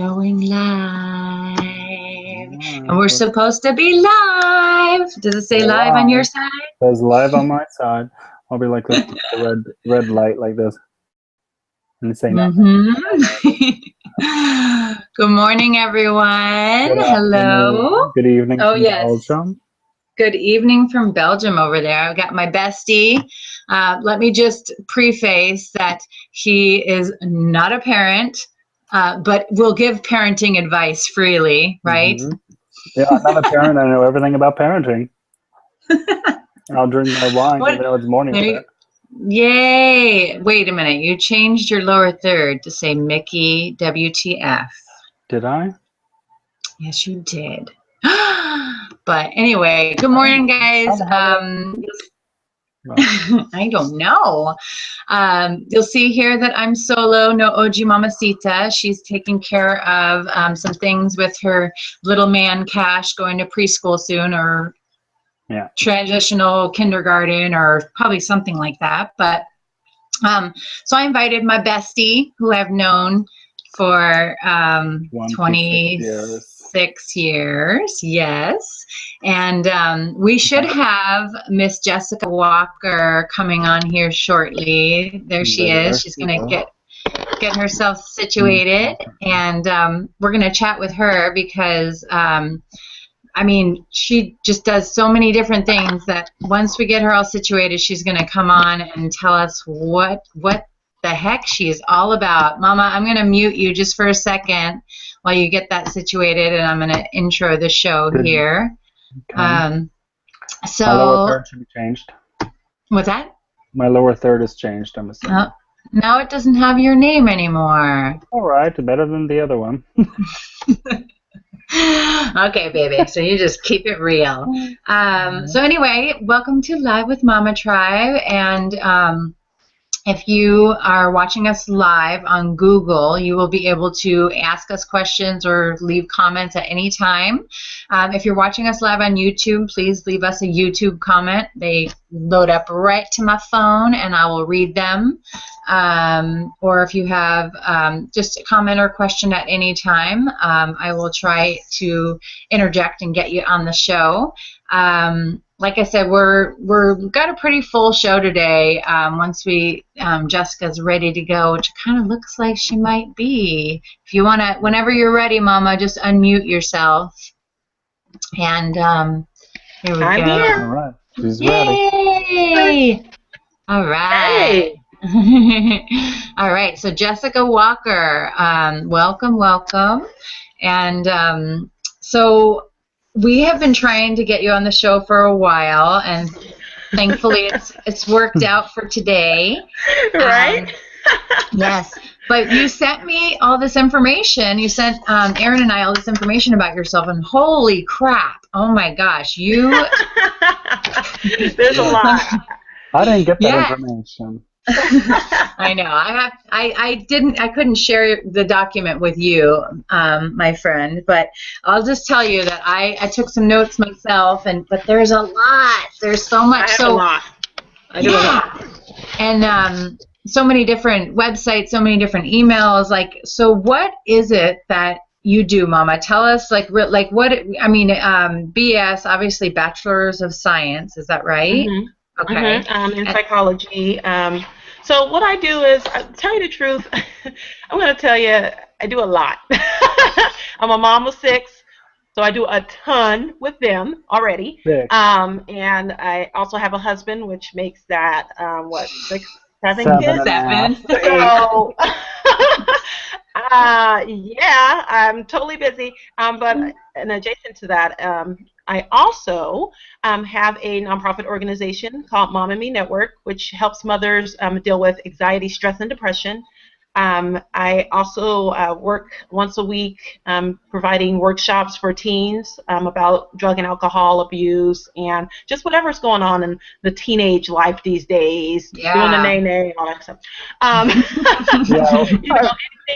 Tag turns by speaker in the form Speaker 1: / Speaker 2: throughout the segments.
Speaker 1: Going live. And we're supposed to be live. Does it say live on your side?
Speaker 2: It says live on my side. I'll be like this, the red light like this. And say nothing.
Speaker 1: Good morning, everyone.
Speaker 2: Good
Speaker 1: Hello.
Speaker 2: Good evening from Belgium.
Speaker 1: Good evening from Belgium over there. I've got my bestie. Let me just preface that he is not a parent, but will give parenting advice freely, right?
Speaker 2: Mm-hmm. Yeah, I'm not a parent. I know everything about parenting. I'll drink my wine even though it's morning.
Speaker 1: Yay! Wait a minute. You changed your lower third to say Mickey WTF.
Speaker 2: Did I?
Speaker 1: Yes, you did. But anyway, good morning, guys. I don't know. You'll see here that I'm solo, no OG Mamacita. She's taking care of some things with her little man, Cash, going to preschool soon, or transitional kindergarten, or probably something like that. But so I invited my bestie, who I've known for 26 years. Yes. And we should have Miss Jessica Walker coming on here shortly. There she is. She's going to get herself situated, and we're going to chat with her because I mean, she just does so many different things that once we get her all situated, she's going to come on and tell us what the heck she is all about. Mama, I'm going to mute you just for a second while you get that situated, and I'm going to intro the show here.
Speaker 2: Okay.
Speaker 1: So
Speaker 2: my lower third should be changed.
Speaker 1: What's that?
Speaker 2: My lower third is changed, I'm assuming.
Speaker 1: Now it doesn't have your name anymore.
Speaker 2: All right, better than the other one.
Speaker 1: Okay, baby. So you just keep it real. So anyway, welcome to Live with Mama Tribe. And if you are watching us live on Google, you will be able to ask us questions or leave comments at any time. If you're watching us live on YouTube, please leave us a YouTube comment. They load up right to my phone, and I will read them. Or if you have just a comment or question at any time, I will try to interject and get you on the show. Like I said, we've got a pretty full show today. Once Jessica's ready to go, which kind of looks like she might be. If you want to, whenever you're ready, Mama, just unmute yourself. And here we go.
Speaker 2: All right, she's
Speaker 1: ready. Yay! All right. Hey. All right. So Jessica Walker, welcome. And so we have been trying to get you on the show for a while, and thankfully it's worked out for today.
Speaker 3: Right?
Speaker 1: Yes. But you sent me all this information. You sent Erin and I all this information about yourself, and holy crap! Oh my gosh, you.
Speaker 3: There's a lot.
Speaker 2: I didn't get that information.
Speaker 1: I know. I couldn't share the document with you, my friend, but I'll just tell you that I took some notes myself, but there's a lot. There's so much.
Speaker 3: I do a lot.
Speaker 1: And so many different websites, so many different emails. Like, so what is it that you do, Mama? Tell us, like what? I mean, BS, obviously, Bachelor's of Science. Is that right?
Speaker 3: Mm-hmm.
Speaker 1: Okay.
Speaker 3: In psychology. So what I do is, tell you the truth, I'm going to tell you, I do a lot. I'm a mom of 6, so I do a ton with them already. And I also have a husband, which makes that, 6, 7 kids?
Speaker 1: 7.
Speaker 3: So, yeah, I'm totally busy. But in adjacent to that, I also have a nonprofit organization called Mom and Me Network, which helps mothers deal with anxiety, stress, and depression. I also work once a week providing workshops for teens about drug and alcohol abuse and just whatever's going on in the teenage life these days, doing the nay-nay, all that stuff.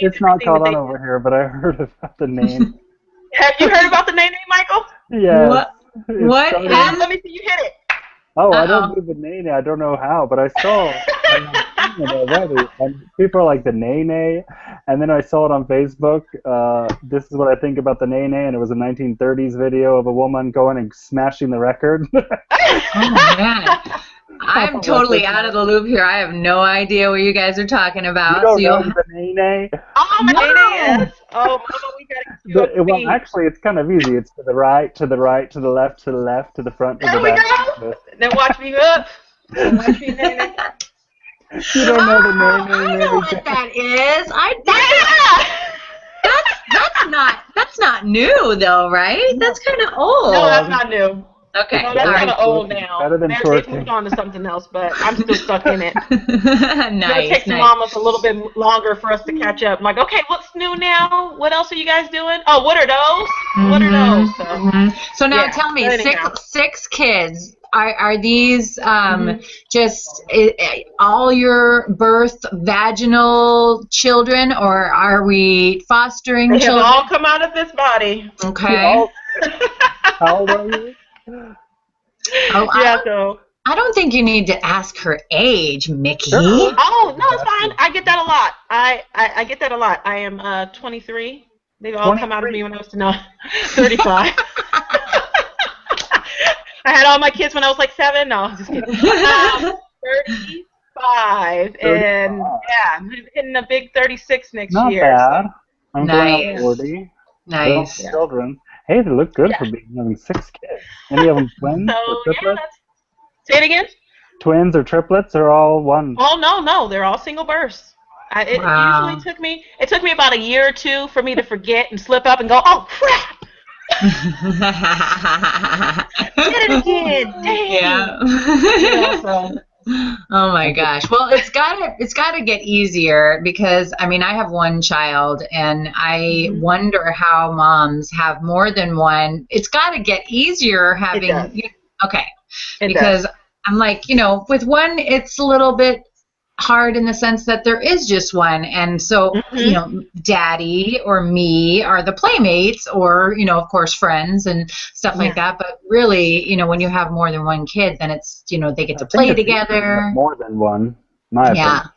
Speaker 2: It's not caught on over here, but I heard about the name.
Speaker 3: Have you heard about the nay-nay, Michael?
Speaker 2: Yeah.
Speaker 1: What?
Speaker 3: Let me see you hit it.
Speaker 2: Oh, I don't do the nay-nay. I don't know how, but I saw I've seen it already. And people are like the nay-nay. And then I saw it on Facebook. This is what I think about the nay-nay. And it was a 1930s video of a woman going and smashing the record.
Speaker 1: Oh, man. I'm totally out of the loop here. I have no idea what you guys are talking about.
Speaker 2: You don't know the nay-nay?
Speaker 3: Oh, my nay-nay is. Oh, Mama, we got to get you
Speaker 2: Well, actually, it's kind of easy. It's to the right, to the right, to the left, to the left, to the front, to the back.
Speaker 3: There we go. Then watch me up. Watch me nay-nay.
Speaker 2: You don't know the nay-nay.
Speaker 1: I know what that is. That's not new though, right? That's kind of old.
Speaker 3: No, that's not new.
Speaker 1: Okay.
Speaker 3: No, that's kind of old now.
Speaker 2: Better than
Speaker 3: They've moved on to something else, but I'm still stuck in it.
Speaker 1: Nice.
Speaker 3: It takes the mamas a little bit longer for us to catch up. I'm like, okay, what's new now? What else are you guys doing? Oh, what are those? What are those?
Speaker 1: So now tell me, six kids. Are these just all your birth vaginal children, or are we fostering children?
Speaker 3: They have all come out of this body.
Speaker 1: Okay.
Speaker 2: How old are you?
Speaker 1: Oh, I don't think you need to ask her age, Mickey.
Speaker 2: Sure.
Speaker 3: Oh, no, it's fine. I get that a lot. I get that a lot. I am 23. They've all come out of me when I was 35. I had all my kids when I was like 7. No, I'm just kidding. 35. And yeah, I'm hitting a big 36 next year.
Speaker 2: Not bad.
Speaker 3: So.
Speaker 2: I'm going on 40.
Speaker 1: Nice.
Speaker 2: Children. Hey, they look good for having 6 kids. Any of them twins or triplets?
Speaker 3: Say it again?
Speaker 2: Twins or triplets or all one?
Speaker 3: Oh, no. They're all single births. It usually took me about a year or two for me to forget and slip up and go, oh, crap. Did it again. Dang.
Speaker 1: Oh my gosh. Well, it's gotta get easier because I mean I have one child and I wonder how moms have more than one. It's gotta get easier having because I'm like, with one it's a little bit hard in the sense that there is just one, and so daddy or me are the playmates or of course friends and stuff like that, but really when you have more than one kid then it's they get to play together.
Speaker 2: More than one, my opinion.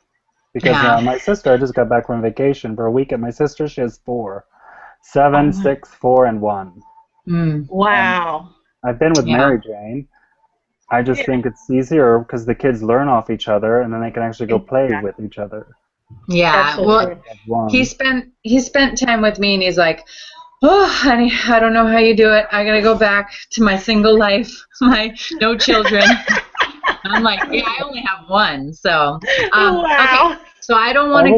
Speaker 2: Because my sister, I just got back from vacation for a week at my sister. She has 4, 7, 6, 4, and 1.
Speaker 3: Wow.
Speaker 2: I've been with Mary Jane. I just think it's easier because the kids learn off each other and then they can actually go play with each other.
Speaker 1: Yeah, well, he spent time with me and he's like, oh, honey, I don't know how you do it. I gotta go back to my single life, my no children. I'm like, I only have one, so okay. So I don't want to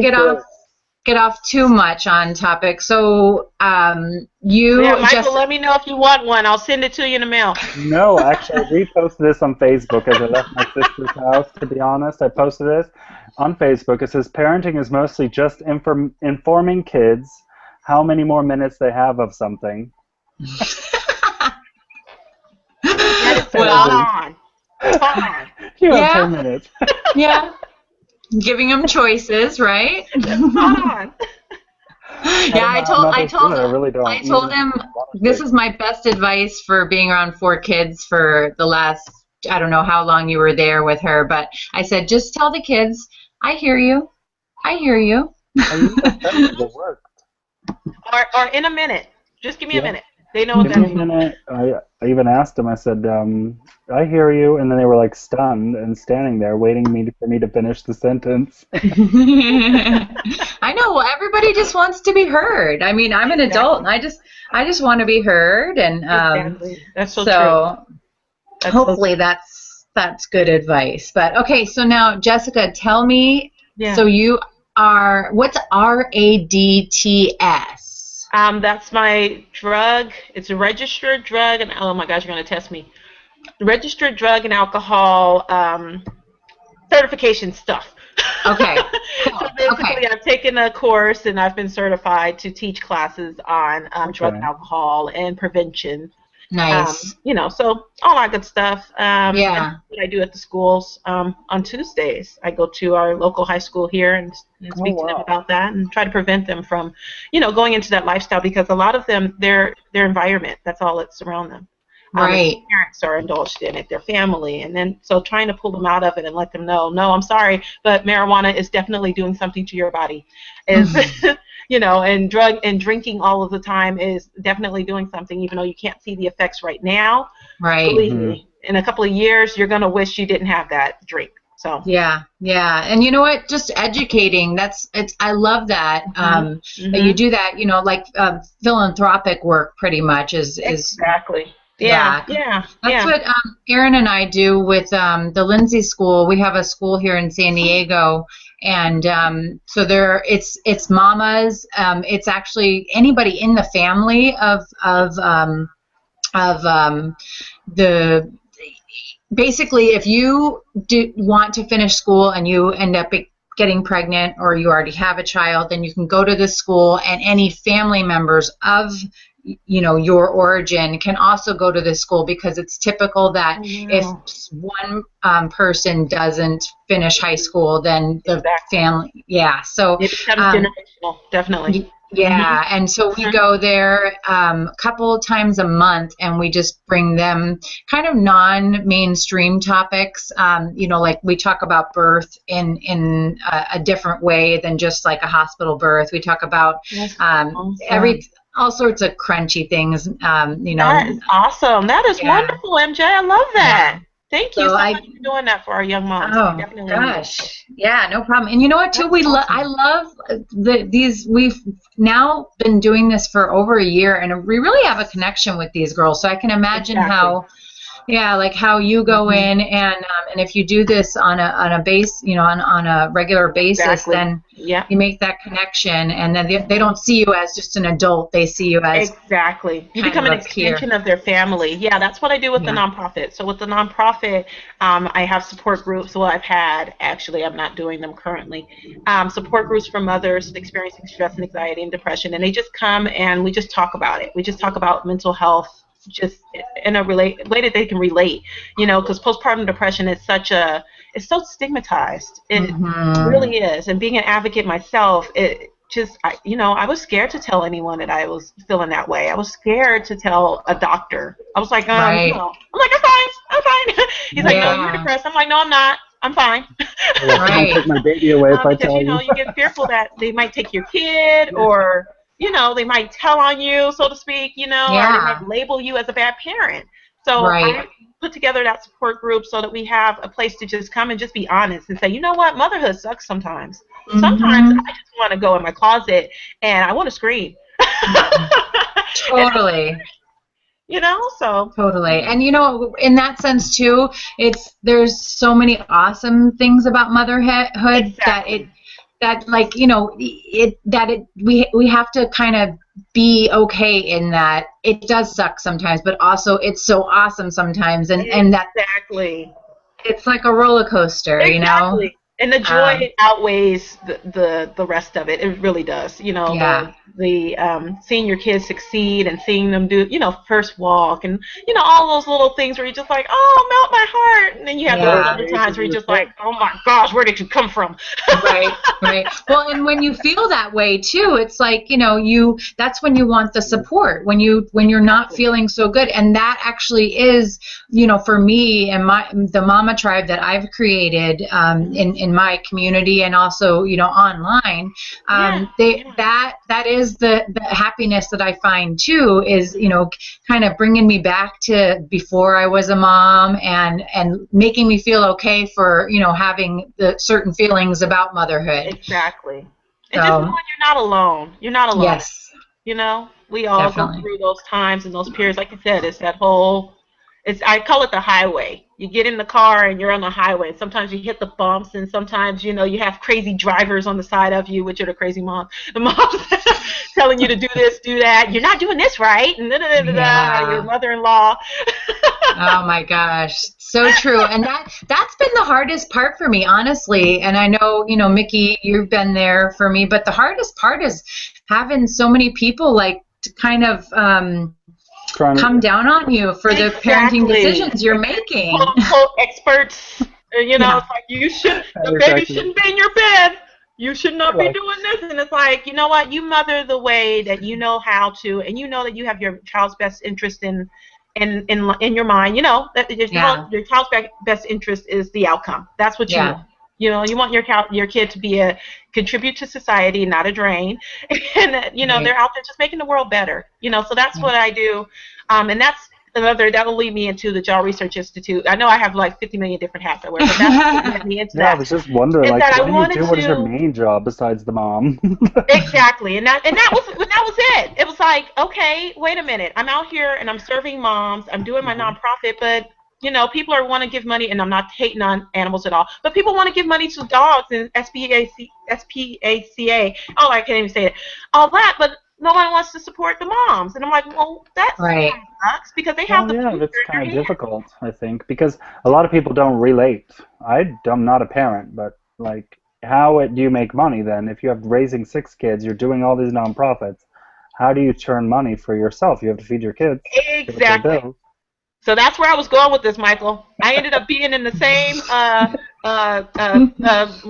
Speaker 1: get off too much on topic. So
Speaker 3: Michael, let me know if you want one. I'll send it to you in the mail.
Speaker 2: No, actually, I reposted this on Facebook as I left my sister's house, to be honest. I posted this on Facebook. It says, parenting is mostly just informing kids how many more minutes they have of something.
Speaker 3: Hold on.
Speaker 2: You have 10 minutes.
Speaker 1: Yeah. Giving them choices, right?
Speaker 3: Hold on.
Speaker 1: I told him this is my best advice for being around 4 kids for the last, I don't know how long you were there with her, but I said, just tell the kids, I hear you. I hear you.
Speaker 3: Or in a minute. Just give me a minute. They know what that means.
Speaker 2: I even asked them, I said, I hear you, and then they were like stunned and standing there waiting for me to finish the sentence.
Speaker 1: I know, well, everybody just wants to be heard. I mean, I'm an adult and I just want to be heard, and
Speaker 3: that's so true.
Speaker 1: Hopefully that's good advice. But okay, so now Jessica, tell me, so you are, what's RADTS?
Speaker 3: That's my drug. It's a registered drug, and oh my gosh, you're going to test me. Registered drug and alcohol certification stuff.
Speaker 1: Okay. Cool.
Speaker 3: So basically, I've taken a course and I've been certified to teach classes on drug and alcohol and prevention.
Speaker 1: Nice.
Speaker 3: So all that good stuff.
Speaker 1: Yeah.
Speaker 3: What I do at the schools on Tuesdays, I go to our local high school here and speak to them about that and try to prevent them from, going into that lifestyle, because a lot of them, their environment, that's all that's around them.
Speaker 1: Right.
Speaker 3: Their parents are indulged in it, their family, and then so trying to pull them out of it and let them know, no, I'm sorry, but marijuana is definitely doing something to your body. Is and drug and drinking all of the time is definitely doing something, even though you can't see the effects right now.
Speaker 1: Right.
Speaker 3: Believe me, in a couple of years, you're gonna wish you didn't have that drink. So
Speaker 1: yeah, and you know what? Just educating. I love that that you do that. Like philanthropic work, pretty much is
Speaker 3: exactly. Yeah.
Speaker 1: That's what Erin and I do with the Lindsay School. We have a school here in San Diego, and so it's mamas. It's actually anybody in the family of the. Basically, if you want to finish school and you end up getting pregnant or you already have a child, then you can go to this school, and any family members of your origin can also go to this school, because it's typical that if one person doesn't finish high school, then the family, so
Speaker 3: it becomes generational, definitely.
Speaker 1: Yeah, and so we go there a couple of times a month, and we just bring them kind of non-mainstream topics. Like we talk about birth in a different way than just like a hospital birth. We talk about all sorts of crunchy things.
Speaker 3: That is awesome. That is wonderful, MJ. I love that. Yeah. Thank you so much for doing that for our young moms.
Speaker 1: Oh gosh, yeah, no problem. And you know what, too? I love these. We've now been doing this for over a year, and we really have a connection with these girls. So I can imagine how you go in, and if you do this on a base, on a regular basis, then you make that connection, and then they don't see you as just an adult. They see you as
Speaker 3: you become an extension of their family. Yeah, that's what I do with the nonprofit. So with the nonprofit, I have support groups. Well, I've had, actually, I'm not doing them currently. Support groups for mothers experiencing stress and anxiety and depression, and they just come and we just talk about it. We just talk about mental health, just in a way that they can relate, because postpartum depression is it's so stigmatized. It really is. And being an advocate myself, I was scared to tell anyone that I was feeling that way. I was scared to tell a doctor. I was like, I'm like, I'm fine. He's like, no, you're depressed. I'm like, no, I'm not. I'm fine.
Speaker 2: Right. Take my baby away if I tell you.
Speaker 3: You get fearful that they might take your kid, or they might tell on you, so to speak, or they might label you as a bad parent. So I put together that support group so that we have a place to just come and just be honest and say, you know what, motherhood sucks sometimes. Sometimes I just want to go in my closet and I want to scream.
Speaker 1: Totally.
Speaker 3: So.
Speaker 1: Totally. And, in that sense, too, there's so many awesome things about motherhood we have to kind of be okay in that it does suck sometimes, but also it's so awesome sometimes, and that it's like a roller coaster,
Speaker 3: And the joy outweighs the rest of it. It really does. The seeing your kids succeed and seeing them do, first walk, and all those little things where you're just like, oh, melt my heart. And then you have those other times where you're just like, oh my gosh, where did you come from?
Speaker 1: Right. Well, and when you feel that way too, it's like, that's when you want the support, when you're not feeling so good. And that actually is, for me and the Mama Tribe that I've created in my community, and also online, that is the happiness that I find too, is kind of bringing me back to before I was a mom, and making me feel okay for having the certain feelings about motherhood.
Speaker 3: Exactly. And just knowing you're not alone. You're not alone.
Speaker 1: Yes.
Speaker 3: We all go through those times and those periods. Like I said, it's that whole. I call it the highway. You get in the car and you're on the highway. And sometimes you hit the bumps, and sometimes you have crazy drivers on the side of you, which are the crazy moms. The moms telling you to do this, do that. You're not doing this right, and your mother-in-law.
Speaker 1: Oh my gosh, so true. And that's been the hardest part for me, honestly. And I know Mickey, you've been there for me, but the hardest part is having so many people to kind of come down on you for the parenting decisions you're making.
Speaker 3: Quote, unquote, experts, it's like, the baby shouldn't be in your bed. You should not be doing this. And it's like, you know what? You mother the way that you know how to, and you know that you have your child's best interest in in your mind, you know, that your child's best interest is the outcome. That's what you want. You know, you want your kid to be contribute to society, not a drain, and you know they're out there just making the world better. You know, so that's what I do, and that'll lead me into the Jaw Research Institute. I know I have like 50 million different hats I wear, but that's what led me into that.
Speaker 2: I was just wondering, like, what do you do? What is your main job besides the mom?
Speaker 3: Exactly, and that was it. It was like, okay, wait a minute, I'm out here and I'm serving moms, I'm doing my nonprofit, but you know, people want to give money, and I'm not hating on animals at all, but people want to give money to dogs and SPACA. Oh, I can't even say it. All that, but no one wants to support the moms. And I'm like, well, that's kind of sucks because they have the future.
Speaker 2: That's kind of difficult, I think, because a lot of people don't relate. I'm not a parent, but like, how do you make money then? If you have raising 6 kids, you're doing all these nonprofits. How do you turn money for yourself? You have to feed your kids.
Speaker 3: Exactly. So that's where I was going with this, Michael. I ended up being in the same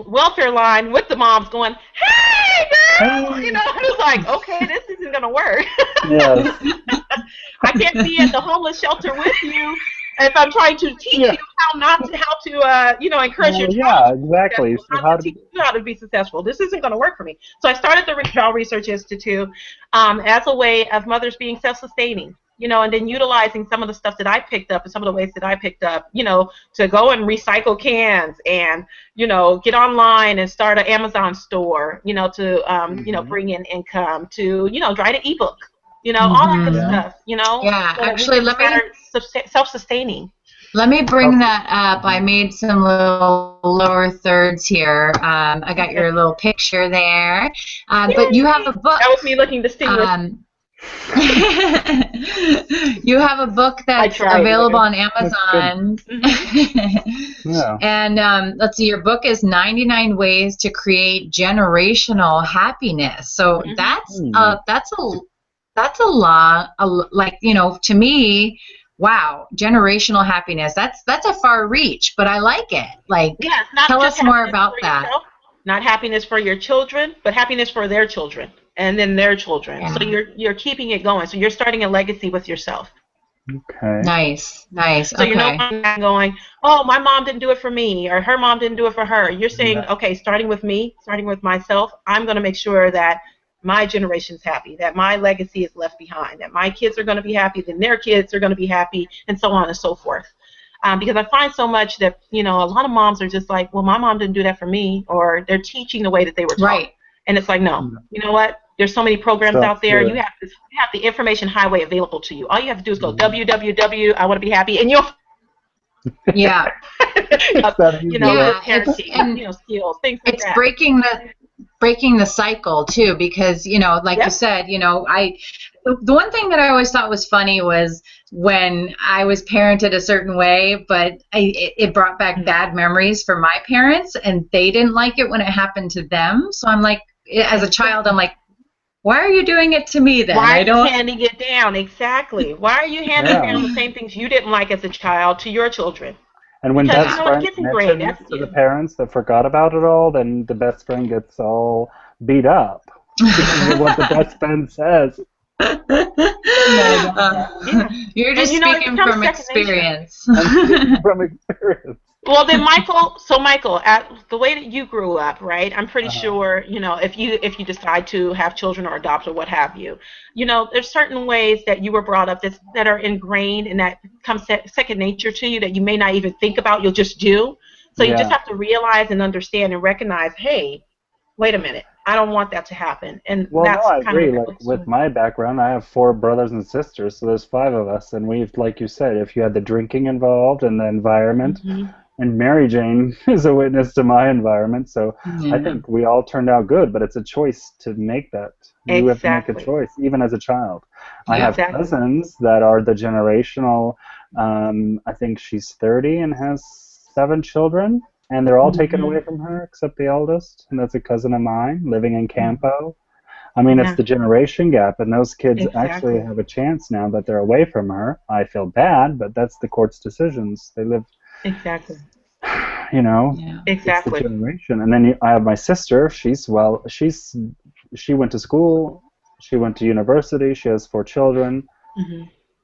Speaker 3: welfare line with the moms going, hey, girl! Hey. You know, I was like, okay, this isn't going to work.
Speaker 2: Yes.
Speaker 3: I can't be at the homeless shelter with you if I'm trying to teach you how to encourage your child.
Speaker 2: Yeah, exactly.
Speaker 3: So how to be successful. This isn't going to work for me. So I started the Jaw Research Institute as a way of mothers being self-sustaining. You know, and then utilizing some of the stuff that I picked up and some of the ways that I picked up, you know, to go and recycle cans and, you know, get online and start an Amazon store, you know, to, you know, bring in income, to, you know, write an ebook, you know, all that good stuff, you know.
Speaker 1: Yeah,
Speaker 3: so
Speaker 1: actually,
Speaker 3: self-sustaining.
Speaker 1: Let me bring that up. I made some little lower thirds here. I got your little picture there. But you have a book.
Speaker 3: That was me looking distinguished.
Speaker 1: You have a book that's available on Amazon. And let's see, your book is 99 Ways to Create Generational Happiness. So that's a lot, like, you know, to me, wow, generational happiness. That's a far reach, but I like it. Like, tell us more about that.
Speaker 3: Yourself, not happiness for your children, but happiness for their children. And then their children. So you're keeping it going. So you're starting a legacy with yourself.
Speaker 2: Okay.
Speaker 1: Nice.
Speaker 3: So you're not going, oh, my mom didn't do it for me, or her mom didn't do it for her. You're saying, okay, starting with me, starting with myself, I'm going to make sure that my generation's happy, that my legacy is left behind, that my kids are going to be happy, then their kids are going to be happy, and so on and so forth. Because I find so much that, you know, a lot of moms are just like, well, my mom didn't do that for me, or they're teaching the way that they were taught.
Speaker 1: Right.
Speaker 3: And it's like, no, you know what? There's so many programs out there. You have the information highway available to you. All you have to do is go www. I want to be happy, and you'll.
Speaker 1: Yeah.
Speaker 3: You know, parenting, you know, skills, things like that.
Speaker 1: It's breaking the cycle too, because, you know, like you said, you know, the one thing that I always thought was funny was when I was parented a certain way, but it brought back bad memories for my parents, and they didn't like it when it happened to them. So I'm like, as a child, I'm like, why are you doing it to me then?
Speaker 3: Why are you handing it down? Exactly. Why are you handing down the same things you didn't like as a child to your children?
Speaker 2: And when best friend mentions to the parents that forgot about it all, then the best friend gets all beat up because of what the best friend says.
Speaker 1: You're just speaking from experience.
Speaker 2: From experience.
Speaker 3: Well, then, Michael, the way that you grew up, right, I'm pretty sure, you know, if you decide to have children or adopt or what have you, you know, there's certain ways that you were brought up that are ingrained and that comes second nature to you that you may not even think about, you'll just do. So you just have to realize and understand and recognize, hey, wait a minute, I don't want that to happen. And that's
Speaker 2: I agree. Like, with my background, I have 4 brothers and sisters, so there's 5 of us, and we've, like you said, if you had the drinking involved and the environment, and Mary Jane is a witness to my environment, so I think we all turned out good, but it's a choice to make that. You have to make a choice, even as a child. I have cousins that are the generational, I think she's 30 and has 7 children, and they're all taken away from her except the eldest, and that's a cousin of mine living in Campo. I mean, it's the generation gap, and those kids actually have a chance now that they're away from her. I feel bad, but that's the court's decisions. They live... You know, it's the generation. And then I have my sister. She went to school. She went to university. She has 4 children.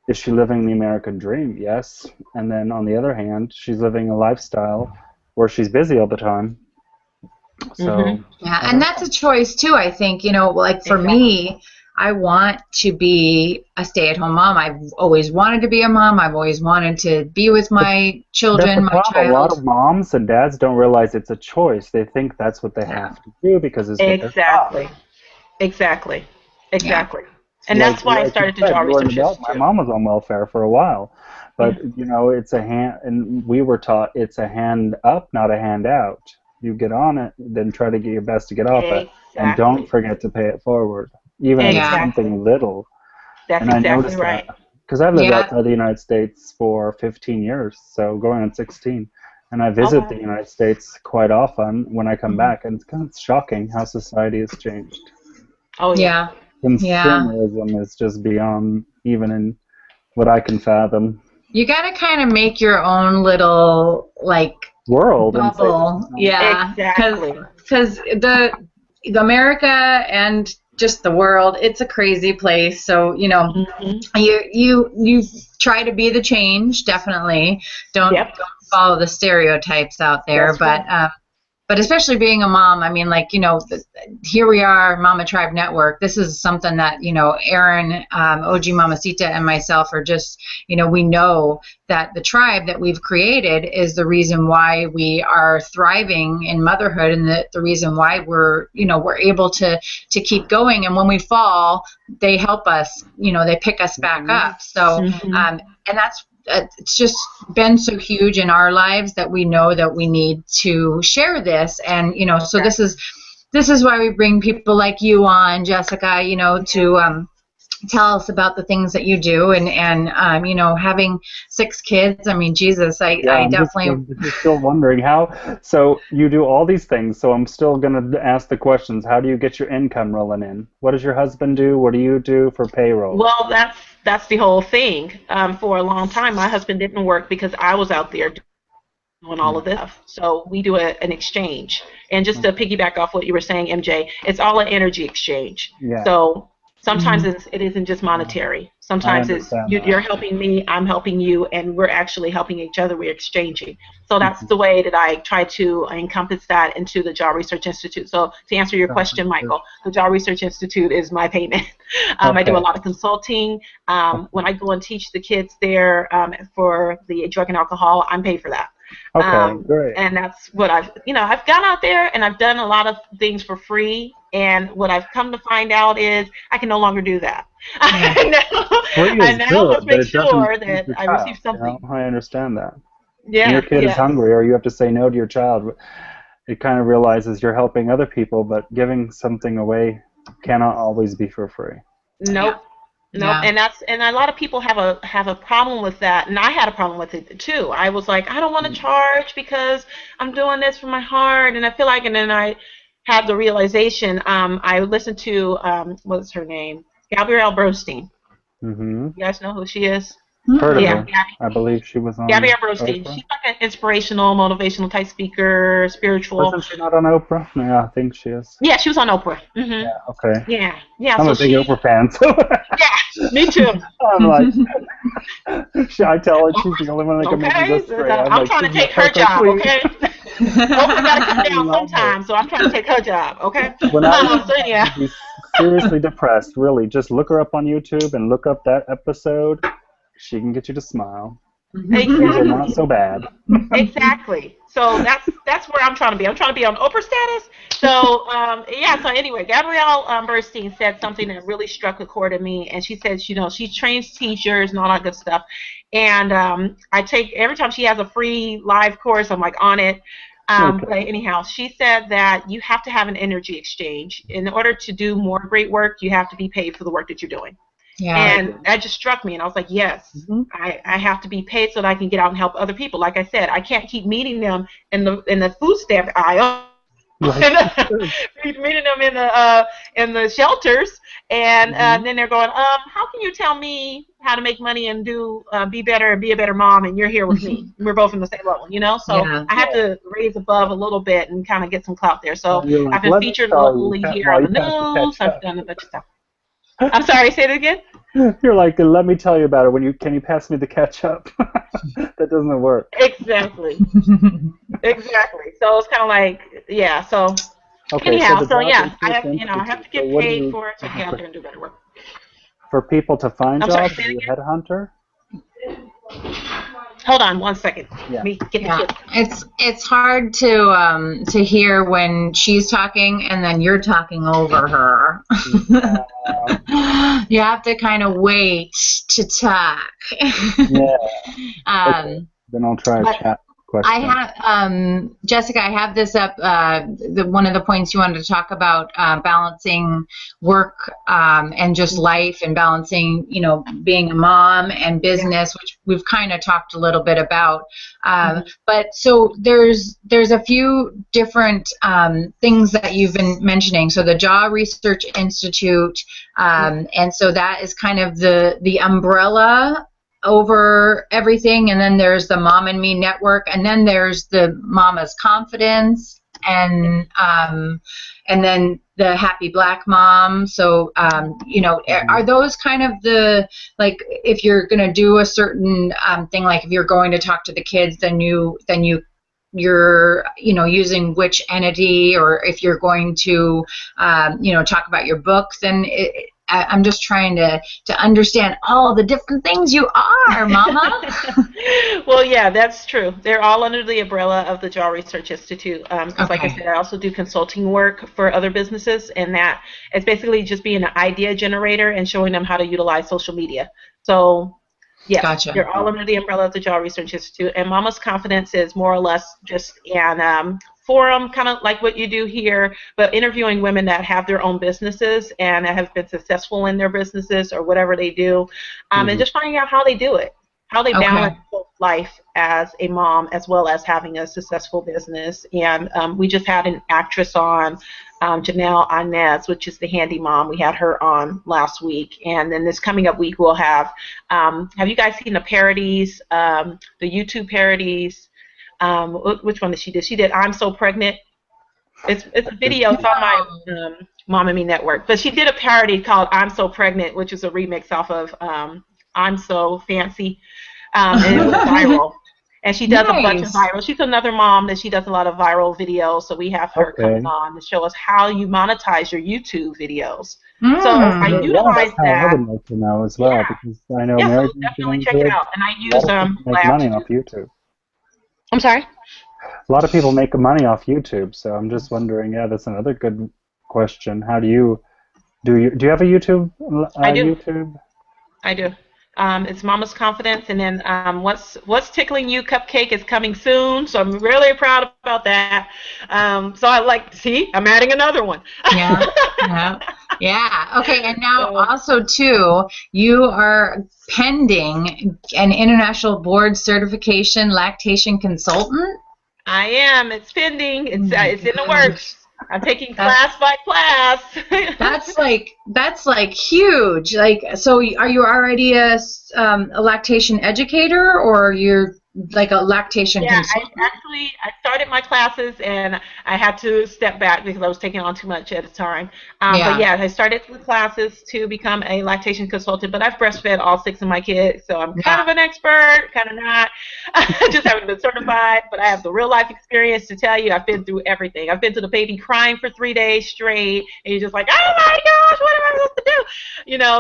Speaker 2: Is she living the American dream? Yes. And then on the other hand, she's living a lifestyle where she's busy all the time. So
Speaker 1: yeah, and that's a choice too. I think, you know, like for me, I want to be a stay-at-home mom. I've always wanted to be a mom. I've always wanted to be with my children, my child.
Speaker 2: A lot of moms and dads don't realize it's a choice. They think that's what they have to do because it's what they're taught.
Speaker 3: Exactly.
Speaker 1: Yeah.
Speaker 3: And that's why I started to draw research.
Speaker 2: My mom was on welfare for a while, but you know, it's a hand, and we were taught it's a hand up, not a hand out. You get on it, then try to get your best to get off it, and don't forget to pay it forward, even if it's something little.
Speaker 3: That's
Speaker 2: and I
Speaker 3: exactly
Speaker 2: noticed
Speaker 3: right.
Speaker 2: Because I've lived outside the United States for 15 years, so going on 16, and I visit the United States quite often when I come back, and it's kind of shocking how society has changed.
Speaker 3: Oh yeah.
Speaker 2: Consumerism is just beyond even in what I can fathom.
Speaker 1: You got to kind of make your own little
Speaker 2: world
Speaker 1: bubble. Yeah, because the America and just the world, it's a crazy place. So you know, you try to be the change. Definitely don't follow the stereotypes out there. But especially being a mom, I mean, like, you know, here we are, Mama Tribe Network. This is something that, you know, Erin, OG Mamacita, and myself are just, you know, we know that the tribe that we've created is the reason why we are thriving in motherhood, and the reason why we're, you know, we're able to keep going. And when we fall, they help us, you know, they pick us back up. So, and that's, it's just been so huge in our lives that we know that we need to share this. And you know, so this is why we bring people like you on, Jessica, you know, to tell us about the things that you do. And you know, having 6 kids, I mean, Jesus, I definitely
Speaker 2: I'm just still wondering how. So you do all these things, so I'm still going to ask the questions. How do you get your income rolling in? What does your husband do? What do you do for payroll?
Speaker 3: Well, that's the whole thing. For a long time, my husband didn't work because I was out there doing all of this stuff. So we do an exchange. And just to piggyback off what you were saying, MJ, it's all an energy exchange.
Speaker 2: Yeah.
Speaker 3: So sometimes it isn't just monetary. Sometimes it's you're helping me, I'm helping you, and we're actually helping each other. We're exchanging. So that's the way that I try to encompass that into the Jaw Research Institute. So to answer your question, Michael, the Jaw Research Institute is my payment. I do a lot of consulting. When I go and teach the kids there for the drug and alcohol, I'm paid for that.
Speaker 2: Okay, great.
Speaker 3: And that's what I've gone out there and I've done a lot of things for free. And what I've come to find out is I can no longer do that. I now must make sure that I receive something.
Speaker 2: You know, I understand that.
Speaker 3: Yeah.
Speaker 2: When your kid is hungry, or you have to say no to your child, it kind of realizes you're helping other people, but giving something away cannot always be for free.
Speaker 3: Nope. Nope. Yeah. And a lot of people have a problem with that, and I had a problem with it too. I was like, I don't want to charge because I'm doing this from my heart, and I feel like, and then I had the realization. I listened to what's her name, Gabrielle Bernstein. You guys know who she is?
Speaker 2: Heard of her. I believe she was on
Speaker 3: Gabrielle Bernstein. Oprah. She's like an inspirational, motivational type speaker, spiritual.
Speaker 2: Wasn't she not on Oprah? Yeah, I think she is.
Speaker 3: Yeah, she was on Oprah.
Speaker 2: Yeah, okay.
Speaker 3: Yeah.
Speaker 2: I'm a big Oprah fan. So
Speaker 3: yeah, me too.
Speaker 2: I'm like, I tell her she's the only one that can make me this great.
Speaker 3: I'm trying to take her job, okay? Oprah got to come down sometime, so I'm trying to take her job, okay?
Speaker 2: When I was seriously depressed, really, just look her up on YouTube and look up that episode. She can get you to smile. Things are not so bad.
Speaker 3: Exactly. So that's where I'm trying to be. I'm trying to be on Oprah status. So So anyway, Gabrielle Bernstein said something that really struck a chord in me, and she said, you know, she trains teachers and all that good stuff. And I take every time she has a free live course, I'm like on it. But anyhow, she said that you have to have an energy exchange. In order to do more great work, you have to be paid for the work that you're doing. Yeah. And that just struck me, and I was like, yes, I have to be paid so that I can get out and help other people. Like I said, I can't keep meeting them in the food stamp aisle, meeting them in the shelters, and then they're going, how can you tell me how to make money and be better and be a better mom, and you're here with me? We're both in the same level, you know. So I have to raise above a little bit and kind of get some clout there. So I've been featured locally here on the news. I've done a bunch of stuff. I'm sorry, say it again?
Speaker 2: You're like, let me tell you about it. Can you pass me the ketchup? That doesn't work.
Speaker 3: Exactly. Exactly. So it's kind of like, yeah. So
Speaker 2: Okay,
Speaker 3: anyhow,
Speaker 2: the
Speaker 3: so
Speaker 2: Job
Speaker 3: yeah, I
Speaker 2: Research
Speaker 3: have, I have
Speaker 2: Institute.
Speaker 3: to
Speaker 2: So
Speaker 3: get
Speaker 2: what do
Speaker 3: paid
Speaker 2: you
Speaker 3: for it to get out there and do better work.
Speaker 2: for people to find
Speaker 3: I'm sorry.
Speaker 2: jobs?
Speaker 3: Say
Speaker 2: Are
Speaker 3: it
Speaker 2: you a
Speaker 3: again.
Speaker 2: headhunter?
Speaker 3: Hold on 1 second.
Speaker 2: Yeah.
Speaker 3: Me get the
Speaker 1: Yeah,
Speaker 3: kids.
Speaker 1: it's hard to hear when she's talking and then you're talking over her. You have to kind of wait to talk.
Speaker 2: Yeah. Okay.
Speaker 1: um,
Speaker 2: Then I'll try a
Speaker 1: but
Speaker 2: chat
Speaker 1: I
Speaker 2: question.
Speaker 1: have, Jessica, I have this up, one of the points you wanted to talk about, balancing work and just life and balancing, being a mom and business, which we've kind of talked a little bit about. But so there's a few different things that you've been mentioning. So the Jaw Research Institute, and so that is kind of the umbrella over everything, and then there's the Mom and Me Network, and then there's the Mama's Confidence, and then the Happy Black Mom. So are those kind of the, like, if you're going to do a certain thing, like if you're going to talk to the kids, then you're using which entity, or if you're going to talk about your book, then I'm just trying to understand all the different things you are, Mama.
Speaker 3: Well, yeah, that's true. They're all under the umbrella of the Jaw Research Institute. Because, like I said, I also do consulting work for other businesses, and that it's basically just being an idea generator and showing them how to utilize social media. So, yes,
Speaker 1: Gotcha.
Speaker 3: They're all under the umbrella of the Jaw Research Institute. And Mama's Confidence is more or less just an forum, kind of like what you do here, but interviewing women that have their own businesses and that have been successful in their businesses or whatever they do, and just finding out how they do it, how they balance both life as a mom as well as having a successful business. And we just had an actress on, Janelle Inez, which is the handy mom. We had her on last week, and then this coming up week we'll have you guys seen the parodies, the YouTube parodies? Which one did she do? She did I'm So Pregnant. It's a video. It's on my Mom and Me Network. But she did a parody called I'm So Pregnant, which is a remix off of I'm So Fancy. And it was viral. And she does a bunch of viral. She's another mom that she does a lot of viral videos. So we have her coming on to show us how you monetize your YouTube videos. So I utilize that.
Speaker 2: I would like to know as well, because I know Mary's
Speaker 3: so definitely check it out. And I use
Speaker 2: make money off YouTube.
Speaker 3: I'm sorry?
Speaker 2: A lot of people make money off YouTube, so I'm just wondering. Yeah, that's another good question. How do you have a YouTube?
Speaker 3: I do.
Speaker 2: YouTube?
Speaker 3: I do. It's Mama's Confidence, and then What's Tickling You Cupcake is coming soon, so I'm really proud about that. So I like, see, I'm adding another one.
Speaker 1: Yeah. Okay, and now also too, you are pending an international board certification lactation consultant.
Speaker 3: I am. It's pending. It's in the works. I'm taking class by class.
Speaker 1: that's like huge. Like, so are you already a lactation educator, or you're like a lactation consultant?
Speaker 3: I started my classes and I had to step back because I was taking on too much at a time. But yeah, I started the classes to become a lactation consultant, but I've breastfed all 6 of my kids, so I'm kind of an expert, kind of not. I just haven't been certified, but I have the real life experience to tell you. I've been through everything. I've been to the baby crying for 3 days straight, and you're just like, oh my gosh, what am I supposed to do?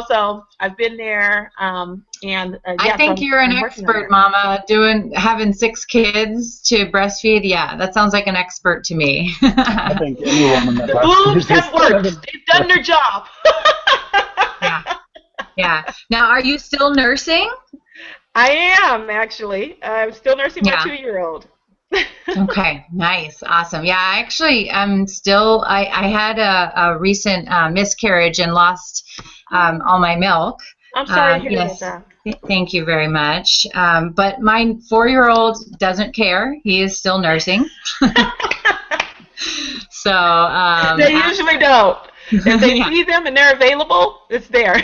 Speaker 3: So I've been there. I
Speaker 1: think you're an expert, Mama, having 6 kids to breastfeed. Yeah, that sounds like an expert to me.
Speaker 2: I think any woman that
Speaker 3: the boobs have worked. They've done their job.
Speaker 1: Yeah. Now, are you still nursing?
Speaker 3: I am, actually. I'm still nursing my 2-year-old.
Speaker 1: Okay, nice, awesome. Yeah, actually, I'm still. I had a recent miscarriage and lost all my milk.
Speaker 3: I'm sorry to hear about that.
Speaker 1: Thank you very much. But my 4-year-old doesn't care. He is still nursing. So
Speaker 3: they usually don't. If they see them and they're available, it's there.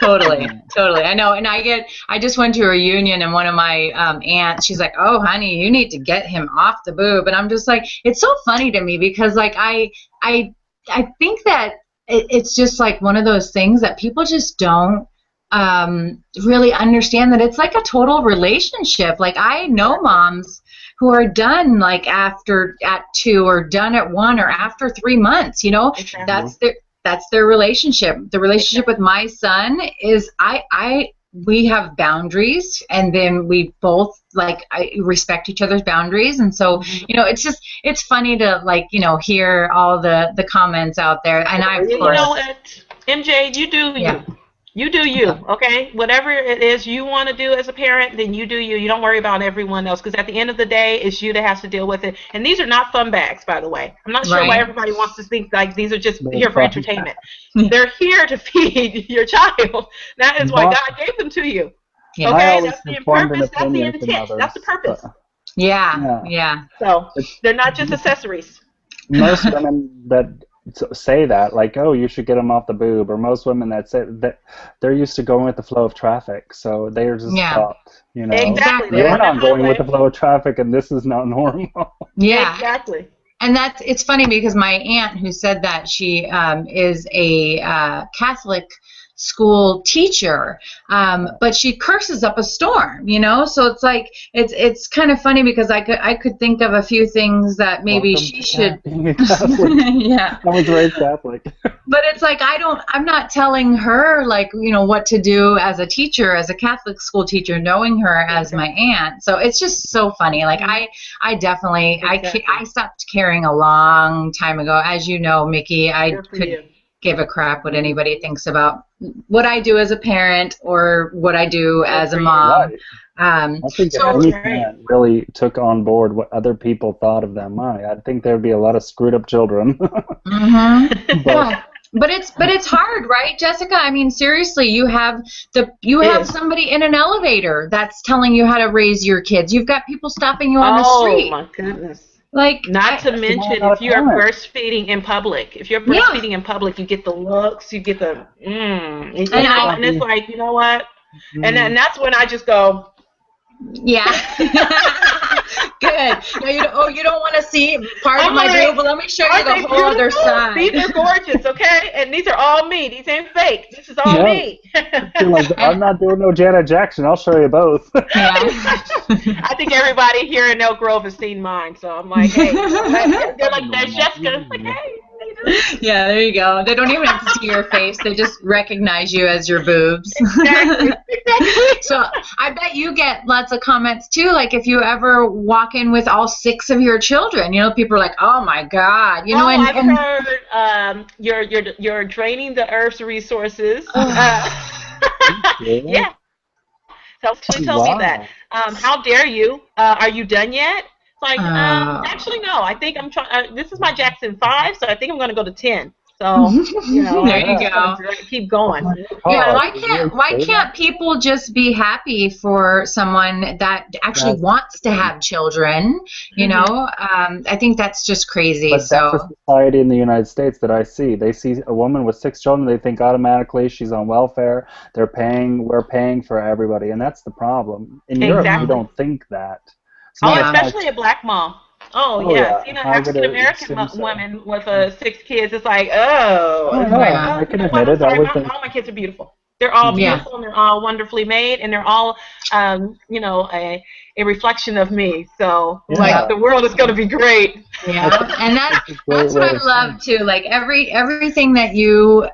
Speaker 1: Totally. I know. And I just went to a reunion, and one of my aunts, she's like, oh, honey, you need to get him off the boob. And I'm just like, it's so funny to me, because like I think that it's just like one of those things that people just don't really understand that it's like a total relationship. Like I know moms who are done like at 2 or done at 1 or after 3 months, you know.
Speaker 3: Exactly.
Speaker 1: That's their relationship. The relationship with my son is we have boundaries, and then we both respect each other's boundaries. And so, you know, it's funny to hear all the comments out there. And
Speaker 3: you know what, MJ, you do you. You do you, okay? Whatever it is you want to do as a parent, then you do you. You don't worry about everyone else, because at the end of the day, it's you that has to deal with it. And these are not fun bags, by the way. I'm not sure why everybody wants to think like these are just here for entertainment. They're here to feed your child. That is why God gave them to you.
Speaker 1: Yeah.
Speaker 3: Okay? That's the purpose. That's the intent. That's the purpose.
Speaker 1: Yeah.
Speaker 3: So they're not just accessories.
Speaker 2: Most women that say that, like, oh, you should get them off the boob, or most women that say that they're used to going with the flow of traffic, so they're just taught, you know,
Speaker 3: exactly.
Speaker 2: You're not going with the flow of traffic, and this is not normal.
Speaker 1: Yeah,
Speaker 3: exactly.
Speaker 1: And it's funny because my aunt who said that, she is a Catholic school teacher, but she curses up a storm, you know. So it's like it's kind of funny because I could think of a few things that maybe she should. Yeah,
Speaker 2: I was raised Catholic.
Speaker 1: But it's like I'm not telling her like, you know, what to do as a teacher, as a Catholic school teacher, knowing her as my aunt. So it's just so funny. Like I definitely I stopped caring a long time ago. As you know, Mickey, I could give a crap what anybody thinks about what I do as a parent or what I do as a mom.
Speaker 2: I think if any parent really took on board what other people thought of them, I think there'd be a lot of screwed up children.
Speaker 1: But it's hard, right, Jessica? I mean, seriously, you have somebody in an elevator that's telling you how to raise your kids. You've got people stopping you on the street.
Speaker 3: Oh my goodness.
Speaker 1: Like,
Speaker 3: not to mention if you are breastfeeding in public. If you're breastfeeding in public, you get the looks, you get the and it's like, you know what? And that's when I just go,
Speaker 1: yeah. Good. No, you don't want to see part of my boob, but let me show you the whole other side.
Speaker 3: These are gorgeous, okay? And these are all me. These ain't fake. This is all me.
Speaker 2: I'm not doing no Janet Jackson. I'll show you both.
Speaker 3: I think everybody here in Elk Grove has seen mine, so I'm like, hey. They're like, there's Jessica. Like, hey.
Speaker 1: Yeah, there you go. They don't even have to see your face. They just recognize you as your boobs.
Speaker 3: Exactly.
Speaker 1: So I bet you get lots of comments too. Like if you ever walk in with all 6 of your children, you know, people are like, "Oh my God," you know.
Speaker 3: I've heard you're draining the Earth's resources. Yeah. So she told me that. How dare you? Are you done yet? Like, actually, no. I think I'm trying. This is my Jackson 5, so I think I'm going to go to 10. So, you know,
Speaker 1: there you go.
Speaker 3: Keep going.
Speaker 1: Yeah. Why can't people just be happy for someone that actually wants to have children? You know, I think that's just crazy.
Speaker 2: But that's the society in the United States that I see. They see a woman with 6 children, they think automatically she's on welfare. We're paying for everybody, and that's the problem. In Europe, you don't think that.
Speaker 3: Especially a black mom. Oh yeah. You know, African American women with 6 kids. It's like,
Speaker 2: I can admit it.
Speaker 3: All my kids are beautiful. They're all beautiful and they're all wonderfully made, and they're all, you know, a reflection of me. So like the world is going to be great.
Speaker 1: Yeah, and that's what I love too. Like everything that you,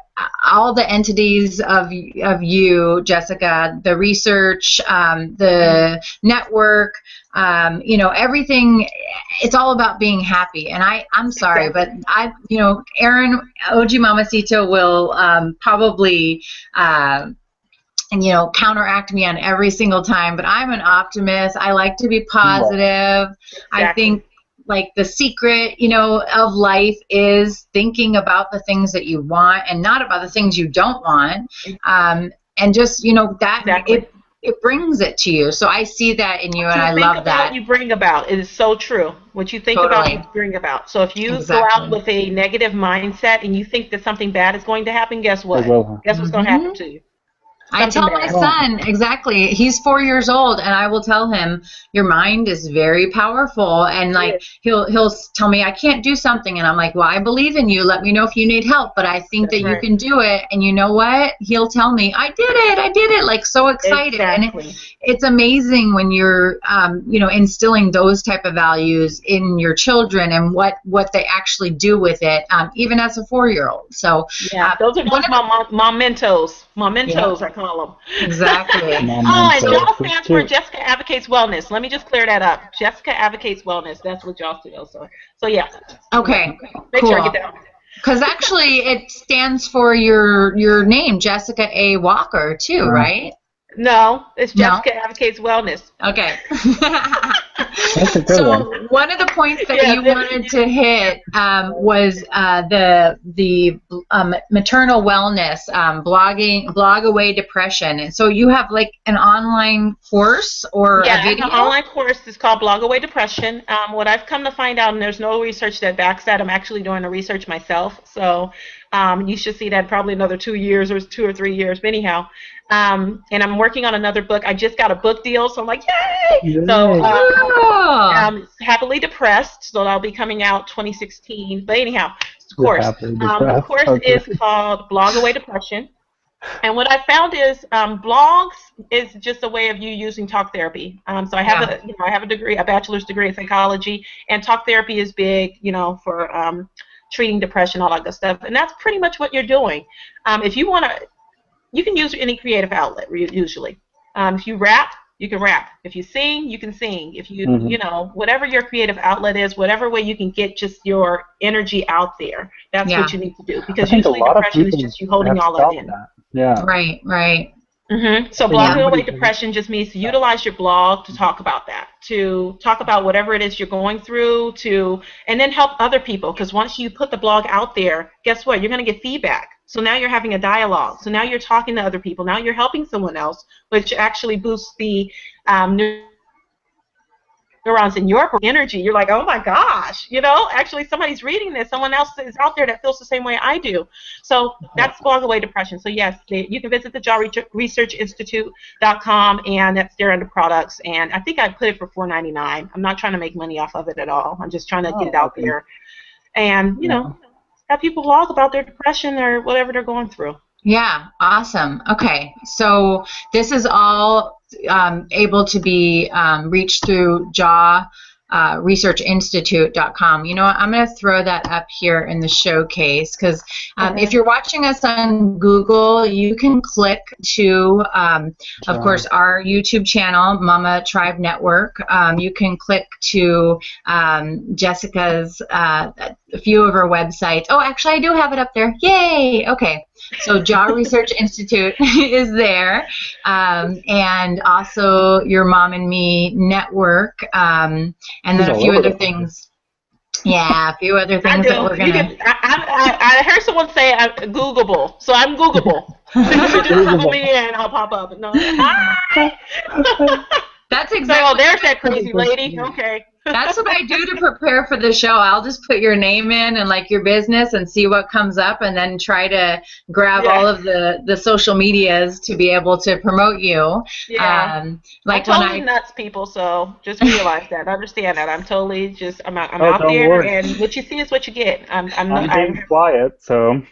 Speaker 1: all the entities of you, Jessica, the research, the network, you know, everything. It's all about being happy. And I'm sorry, but you know, Erin, OG Mamacita will probably. And you know, counteract me on every single time, but I'm an optimist. I like to be positive. I think like the secret, you know, of life is thinking about the things that you want and not about the things you don't want. And just, you know, that it brings it to you. So I see that in you, and I love that.
Speaker 3: What you bring about, it is so true. What you think about, you bring about. So if you go out with a negative mindset and you think that something bad is going to happen, guess what? Guess what's going to happen to you?
Speaker 1: I tell my son, exactly. He's 4 years old, and I will tell him, your mind is very powerful. And like he'll tell me I can't do something, and I'm like, well, I believe in you. Let me know if you need help, but I think that you can do it. And you know what? He'll tell me, I did it, like so excited.
Speaker 3: Exactly.
Speaker 1: And it's amazing when you're instilling those type of values in your children and what they actually do with it, even as a 4-year-old. So
Speaker 3: those are mom mentos. Mom mentos, I call them.
Speaker 1: Exactly.
Speaker 3: And JAWS stands for Jessica Advocates Wellness. Let me just clear that up. Jessica Advocates Wellness. That's what JAWS stands for. So yeah.
Speaker 1: Okay.
Speaker 3: Make sure I get that.
Speaker 1: Because actually, it stands for your name, Jessica A. Walker, too, right?
Speaker 3: No, it's Jessica Advocates Wellness.
Speaker 1: Okay.
Speaker 2: That's a good
Speaker 1: one. One of the points that you wanted to hit was the maternal wellness, blog away depression. And so you have like an online course or a video?
Speaker 3: An online course is called Blog Away Depression. What I've come to find out, and there's no research that backs that, I'm actually doing the research myself. So you should see that probably another 2 years or 2 or 3 years. But anyhow, and I'm working on another book. I just got a book deal, so I'm like, yay! So Happily Depressed, so that'll be coming out 2016. But anyhow, the course is called Blog Away Depression. And what I found is blogs is just a way of you using talk therapy. So I have I have a degree, a bachelor's degree in psychology, and talk therapy is big, for treating depression, all that good stuff. And that's pretty much what you're doing. If you want to, you can use any creative outlet usually. If you rap, you can rap. If you sing, you can sing. If you, whatever your creative outlet is, whatever way you can get just your energy out there, that's what you need to do. Because usually depression is just you holding all of it in.
Speaker 2: Yeah.
Speaker 1: Right.
Speaker 3: So blogging away depression just means to utilize your blog to talk about that, to talk about whatever it is you're going through, and then help other people. Because once you put the blog out there, guess what? You're going to get feedback. So now you're having a dialogue. So now you're talking to other people. Now you're helping someone else, which actually boosts the neurons in your energy. You're like, oh my gosh, actually somebody's reading this. Someone else is out there that feels the same way I do. So that's Blog Away Depression. So yes, you can visit the jawresearchinstitute.com, and that's there under products. And I think I put it for $4.99. I'm not trying to make money off of it at all. I'm just trying to get it out there. And, have people blog about their depression or whatever they're going through.
Speaker 1: Yeah, awesome. Okay, so this is all able to be reached through researchinstitute.com. You know what? I'm going to throw that up here in the showcase because if you're watching us on Google, you can click to, of course, our YouTube channel, Mama Tribe Network. You can click to Jessica's, a few of her websites. Oh, actually, I do have it up there. Yay! Okay. So Jaw Research Institute is there, and also your Mom and Me network, and then a few other things. Yeah, a few other things that we're gonna.
Speaker 3: I heard someone say I'm Googleable, so I'm Googleable. Just Google me and I'll pop up. No.
Speaker 1: That's exactly.
Speaker 3: Oh, there's that crazy lady. Okay.
Speaker 1: That's what I do to prepare for the show. I'll just put your name in and like your business and see what comes up, and then try to grab all of the social medias to be able to promote you.
Speaker 3: Yeah.
Speaker 1: Like
Speaker 3: I'm totally nuts, people. So just realize that. Understand that. I'm totally just. I'm out there,
Speaker 2: worry.
Speaker 3: and what you see is what you get. I'm
Speaker 2: being quiet, so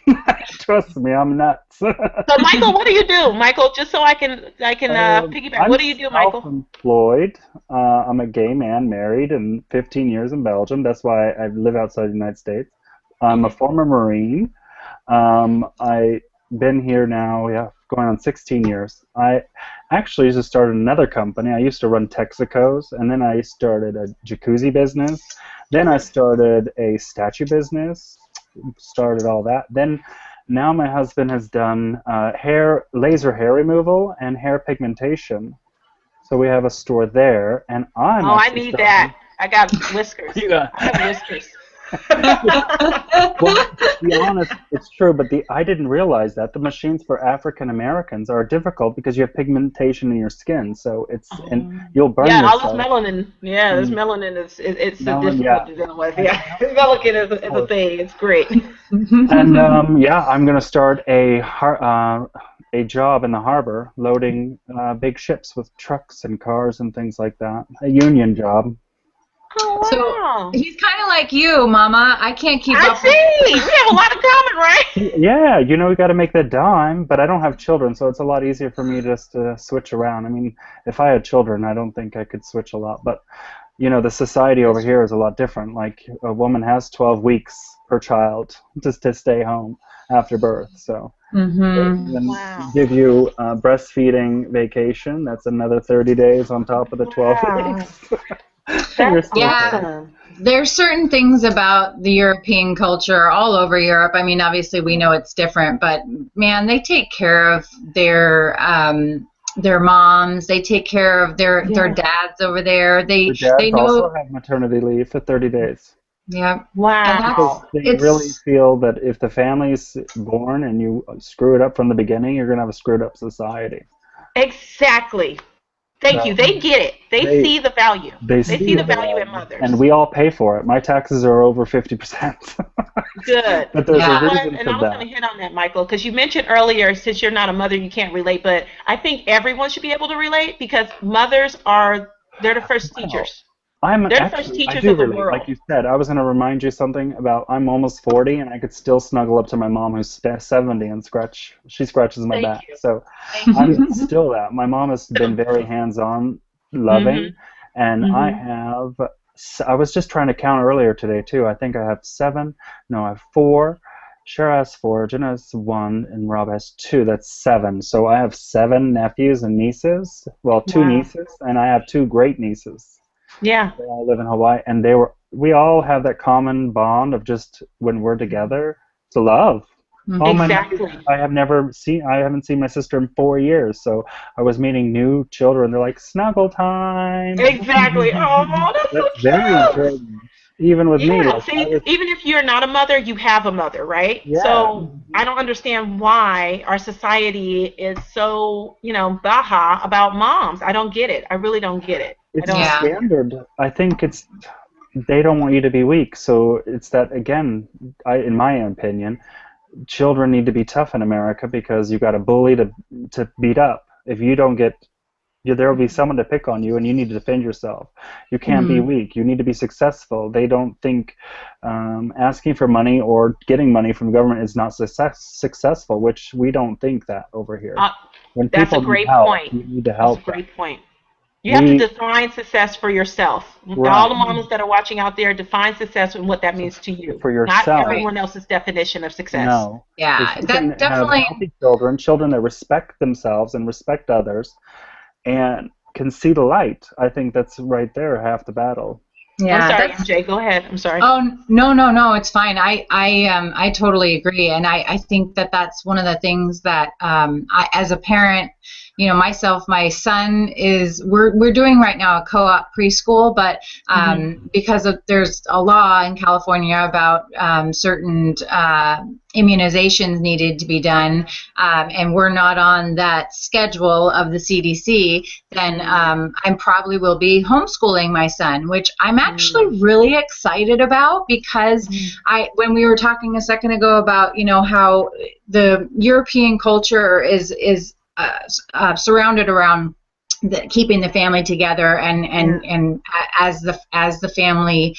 Speaker 2: trust me, I'm nuts.
Speaker 3: So Michael, what do you do, Michael? Just so I can piggyback. What do you do, Michael?
Speaker 2: I'm self-employed. I'm a gay man, married, and 15 years in Belgium. That's why I live outside the United States. I'm a former Marine. I've been here now, going on 16 years. I actually just started another company. I used to run Texacos, and then I started a jacuzzi business. Then I started a statue business, started all that. Then now my husband has done laser hair removal and hair pigmentation. So we have a store there, and I
Speaker 3: need that. I got whiskers. I have whiskers.
Speaker 2: Well, to be honest, it's true, but I didn't realize that the machines for African Americans are difficult because you have pigmentation in your skin, so and you'll burn yourself.
Speaker 3: All this melanin. Yeah, this melanin is difficult to deal with. Yeah, melanin is a thing. It's great.
Speaker 2: And I'm gonna start a a job in the harbor loading big ships with trucks and cars and things like that. A union job.
Speaker 3: Oh, wow.
Speaker 1: So he's kind of like you, Mama. I can't keep
Speaker 3: I
Speaker 1: up.
Speaker 3: see. We have a lot in common, right?
Speaker 2: Yeah, you know, we got to make that dime, but I don't have children, so it's a lot easier for me just to switch around. I mean, if I had children, I don't think I could switch a lot, but you know, the society over here is a lot different. Like, a woman has 12 weeks per child just to stay home after birth, so then
Speaker 3: Wow.
Speaker 2: give you breastfeeding vacation. That's another 30 days on top of the 12
Speaker 3: Wow.
Speaker 2: weeks.
Speaker 3: That's
Speaker 1: Yeah.
Speaker 3: awesome.
Speaker 1: There's certain things about the European culture all over Europe. I mean, obviously we know it's different, but man, they take care of their moms. They take care of their dads over there.
Speaker 2: The
Speaker 1: They
Speaker 2: dads
Speaker 1: know.
Speaker 2: also have maternity leave for 30 days.
Speaker 1: Yeah.
Speaker 3: Wow.
Speaker 2: They really feel that if the family's born and you screw it up from the beginning, you're going to have a screwed up society.
Speaker 3: Exactly. Thank you. They get it. They see the value. They see the value in mothers.
Speaker 2: And we all pay for it. My taxes are over 50%.
Speaker 3: Good.
Speaker 2: But there's a reason
Speaker 3: And
Speaker 2: for
Speaker 3: I was
Speaker 2: that.
Speaker 3: going to hit on that, Michael, because you mentioned earlier, since you're not a mother, you can't relate, but I think everyone should be able to relate because mothers they're the first teachers. They're the first teachers
Speaker 2: I do
Speaker 3: of the
Speaker 2: relate.
Speaker 3: world.
Speaker 2: Like you said, I was going to remind you something about I'm almost 40 and I could still snuggle up to my mom who's 70 and she scratches my back. So I'm still that. My mom has been very hands-on, loving, and I was just trying to count earlier today too. I think I have 4. Shara has 4, Jenna has 1, and Rob has 2. That's 7. So I have 7 nephews and nieces. Well, 2 nieces, and I have 2 great nieces.
Speaker 3: Yeah.
Speaker 2: They all live in Hawaii, and we all have that common bond of just when we're together to love. All my nephews, I haven't seen my sister in 4 years, so I was meeting new children. They're like, snuggle time.
Speaker 3: Exactly. Oh, that's so
Speaker 2: very important. Even with me.
Speaker 3: Like, even if you're not a mother, you have a mother, right?
Speaker 2: Yeah.
Speaker 3: So I don't understand why our society is so, baha about moms. I don't get it. I really don't get it.
Speaker 2: It's standard. I think they don't want you to be weak. So it's that, again, in my opinion, children need to be tough in America because you got a bully to beat up. If you don't there will be someone to pick on you, and you need to defend yourself. You can't be weak. You need to be successful. They don't think asking for money or getting money from the government is not successful, which we don't think that over here. When
Speaker 3: that's
Speaker 2: people
Speaker 3: a great
Speaker 2: need help,
Speaker 3: point.
Speaker 2: you need to help.
Speaker 3: That's a great point. You have to define success for yourself.
Speaker 2: Right.
Speaker 3: All the mamas that are watching out there, define success and what that means to you.
Speaker 2: For yourself.
Speaker 3: Not everyone else's definition of success.
Speaker 2: No.
Speaker 1: Yeah, that definitely.
Speaker 2: Have healthy children that respect themselves and respect others, and can see the light. I think that's right there half the battle.
Speaker 1: Yeah,
Speaker 3: I'm sorry, MJ. Go ahead. I'm sorry.
Speaker 1: Oh no, it's fine. I totally agree, and I think that's one of the things that I, as a parent, myself, my son we're doing right now a co-op preschool, but because there's a law in California about certain immunizations needed to be done, and we're not on that schedule of the CDC, then I probably will be homeschooling my son, which I'm actually really excited about because when we were talking a second ago about how the European culture is surrounded around keeping the family together and as the family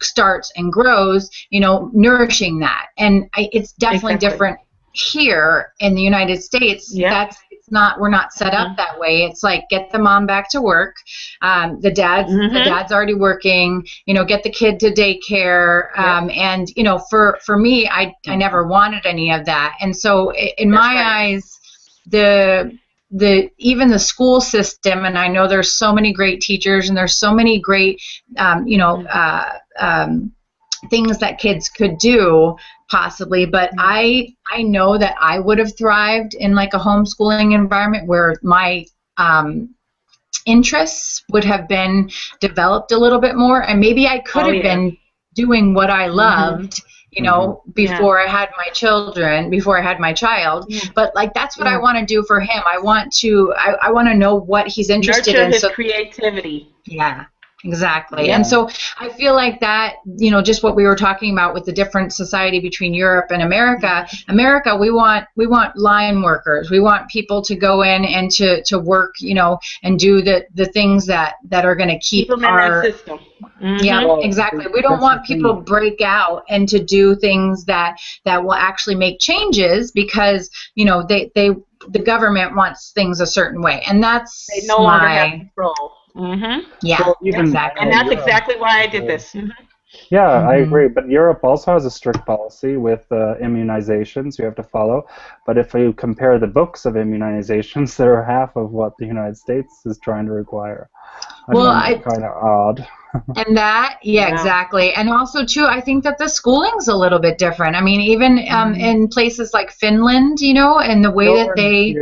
Speaker 1: starts and grows, nourishing that, and it's definitely different here in the United States. We're not set up that way. It's like, get the mom back to work, the dad's already working, get the kid to daycare, and for me, I never wanted any of that, and so in my eyes, even the school system, and I know there's so many great teachers and there's so many great things that kids could do possibly, but I know that I would have thrived in like a homeschooling environment where my interests would have been developed a little bit more, and maybe I could have been doing what I loved before I had my children, before I had my child. But like, that's what I want to do for him. I want to know what he's interested in.
Speaker 3: Nurture his creativity.
Speaker 1: Yeah. Exactly.
Speaker 3: Yeah.
Speaker 1: And so I feel like that, you know, just what we were talking about with the different society between Europe and America. America, we want line workers. We want people to go in and to work, you know, and do the things that are going to keep
Speaker 3: them in
Speaker 1: our
Speaker 3: that system.
Speaker 1: Yeah,
Speaker 2: Well,
Speaker 1: exactly. We don't
Speaker 2: that's
Speaker 1: want
Speaker 2: the
Speaker 1: people
Speaker 2: thing.
Speaker 1: to break out and to do things that will actually make changes because, you know, the government wants things a certain way. And that's
Speaker 3: They no longer have control.
Speaker 1: yeah,
Speaker 2: Well, even
Speaker 1: exactly.
Speaker 3: And that's exactly why I did this.
Speaker 2: Yeah, I agree. But Europe also has a strict policy with immunizations you have to follow. But if you compare the books of immunizations, they're half of what the United States is trying to require. I find that kind of odd.
Speaker 1: And that, yeah, exactly. And also, too, I think that the schooling's a little bit different. I mean, even in places like Finland, you know, and the way that they...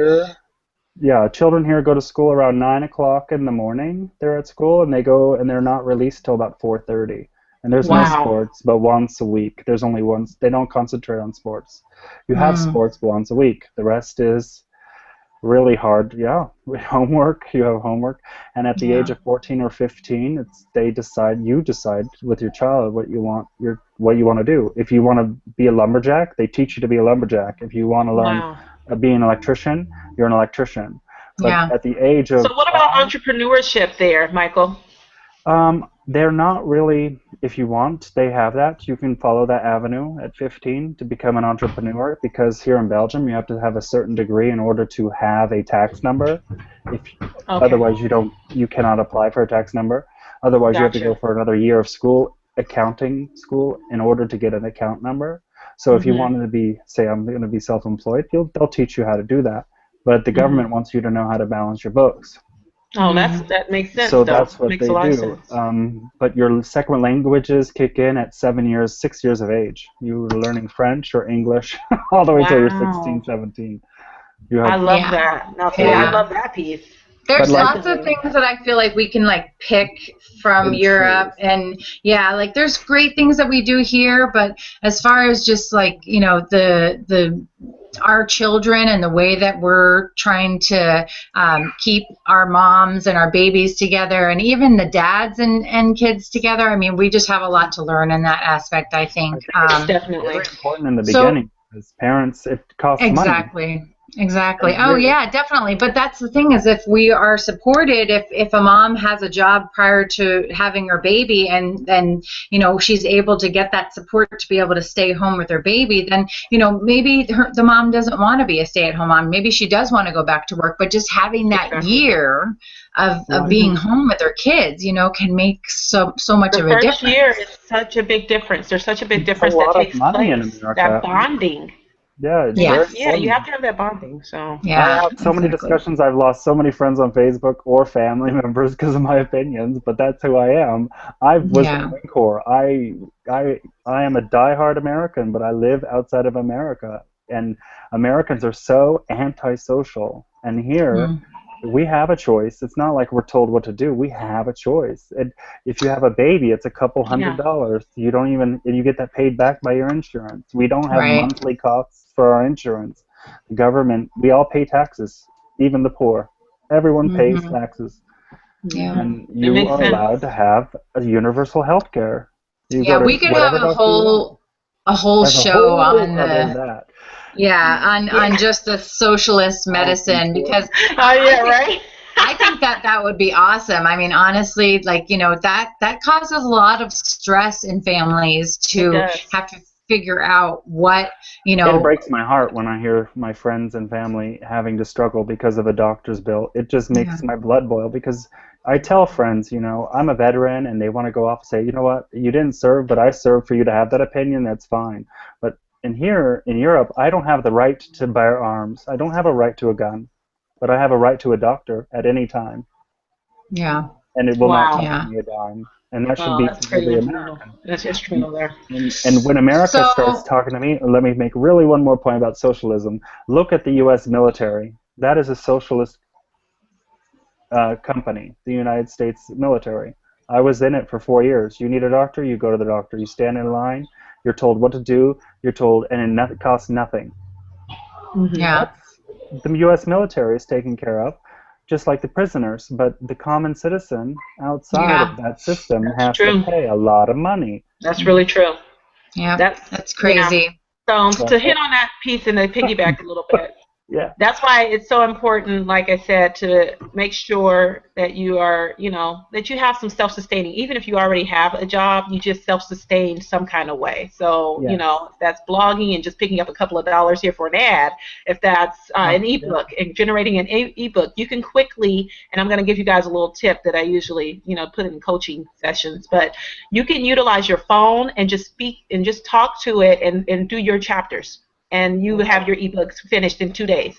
Speaker 2: Children here go to school around 9 o'clock in the morning. They're at school, and they go, and they're not released till about 4:30. And there's no sports, but once a week. There's only once. They don't concentrate on sports. You have sports once a week. The rest is really hard. Yeah, homework. You have homework, and at the age of 14 or 15, you decide with your child what you want to do. If you want to be a lumberjack, they teach you to be a lumberjack. If you want to learn be an electrician, you're an electrician. But at the age of...
Speaker 3: So what about entrepreneurship there, Michael?
Speaker 2: They're not really, if you want, they have that. You can follow that avenue at 15 to become an entrepreneur, because here in Belgium you have to have a certain degree in order to have a tax number. Otherwise you cannot apply for a tax number. Otherwise you have to go for another year of school, accounting school, in order to get an account number. So if you wanted to be, say, I'm going to be self-employed, they'll teach you how to do that. But the government wants you to know how to balance your books.
Speaker 3: Oh, that makes sense.
Speaker 2: So that's what
Speaker 3: makes
Speaker 2: they do. But your second languages kick in at 6 years of age. You're learning French or English all the way till you're 16, 17.
Speaker 3: I love that. I love that piece.
Speaker 1: There's lots of things that I feel like we can pick from Europe, and like there's great things that we do here, but as far as just you know our children and the way that we're trying to keep our moms and our babies together, and even the dads and kids together, I mean, we just have a lot to learn in that aspect, I think.
Speaker 3: It's definitely
Speaker 2: very important in the beginning. As parents, it costs money.
Speaker 1: Exactly. Oh, yeah, definitely. But that's the thing, is if we are supported, if a mom has a job prior to having her baby, and then, you know, she's able to get that support to be able to stay home with her baby, then, you know, maybe the mom doesn't want to be a stay-at-home mom. Maybe she does want to go back to work, but just having that year of being home with her kids, you know, can make so much of a difference.
Speaker 3: The first year is such a big difference. There's such a big difference that takes place. That bonding.
Speaker 2: Yeah,
Speaker 3: you have to have that bonding. So
Speaker 2: I have so many discussions. I've lost so many friends on Facebook or family members because of my opinions, but that's who I am. I was in the Marine Corps. I am a diehard American, but I live outside of America, and Americans are so antisocial. And here, we have a choice. It's not like we're told what to do. We have a choice. If you have a baby, it's a couple $100. You don't even, and you get that paid back by your insurance. We don't have monthly costs for our insurance. The government, we all pay taxes, even the poor. Everyone pays taxes.
Speaker 1: Yeah.
Speaker 2: And you are allowed to have a universal health care.
Speaker 1: We could have a whole show on that. On just the socialist medicine, because I think that would be awesome. I mean, honestly, you know, that causes a lot of stress in families to have to figure out what, you know.
Speaker 2: It breaks my heart when I hear my friends and family having to struggle because of a doctor's bill. It just makes my blood boil, because I tell friends, you know, I'm a veteran, and they want to go off and say, you know what, you didn't serve, but I served for you to have that opinion. That's fine. But here in Europe, I don't have the right to bear arms. I don't have a right to a gun, but I have a right to a doctor at any time.
Speaker 1: Yeah.
Speaker 2: And it will not cost me a dime. And that should be every American.
Speaker 3: That's instrumental there.
Speaker 2: And when America starts talking to me, let me make really one more point about socialism. Look at the U.S. military. That is a socialist company, the United States military. I was in it for 4 years. You need a doctor, you go to the doctor. You stand in line. You're told what to do. You're told, and it costs nothing.
Speaker 1: Yeah.
Speaker 2: The U.S. military is taken care of. just like the prisoners, but the common citizen outside of that system has to pay a lot of money.
Speaker 3: That's really true.
Speaker 1: Yeah, that's crazy.
Speaker 3: So to hit on that piece and to piggyback a little bit, that's why it's so important, like I said, to make sure that you are, that you have some self-sustaining. Even if you already have a job, you just self-sustain some kind of way. So, if that's blogging and just picking up a couple of dollars here for an ad, if that's an ebook and generating an ebook, you can quickly, and I'm going to give you guys a little tip that I usually, put in coaching sessions, but you can utilize your phone and just speak and just talk to it and do your chapters. And you have your ebooks finished in 2 days.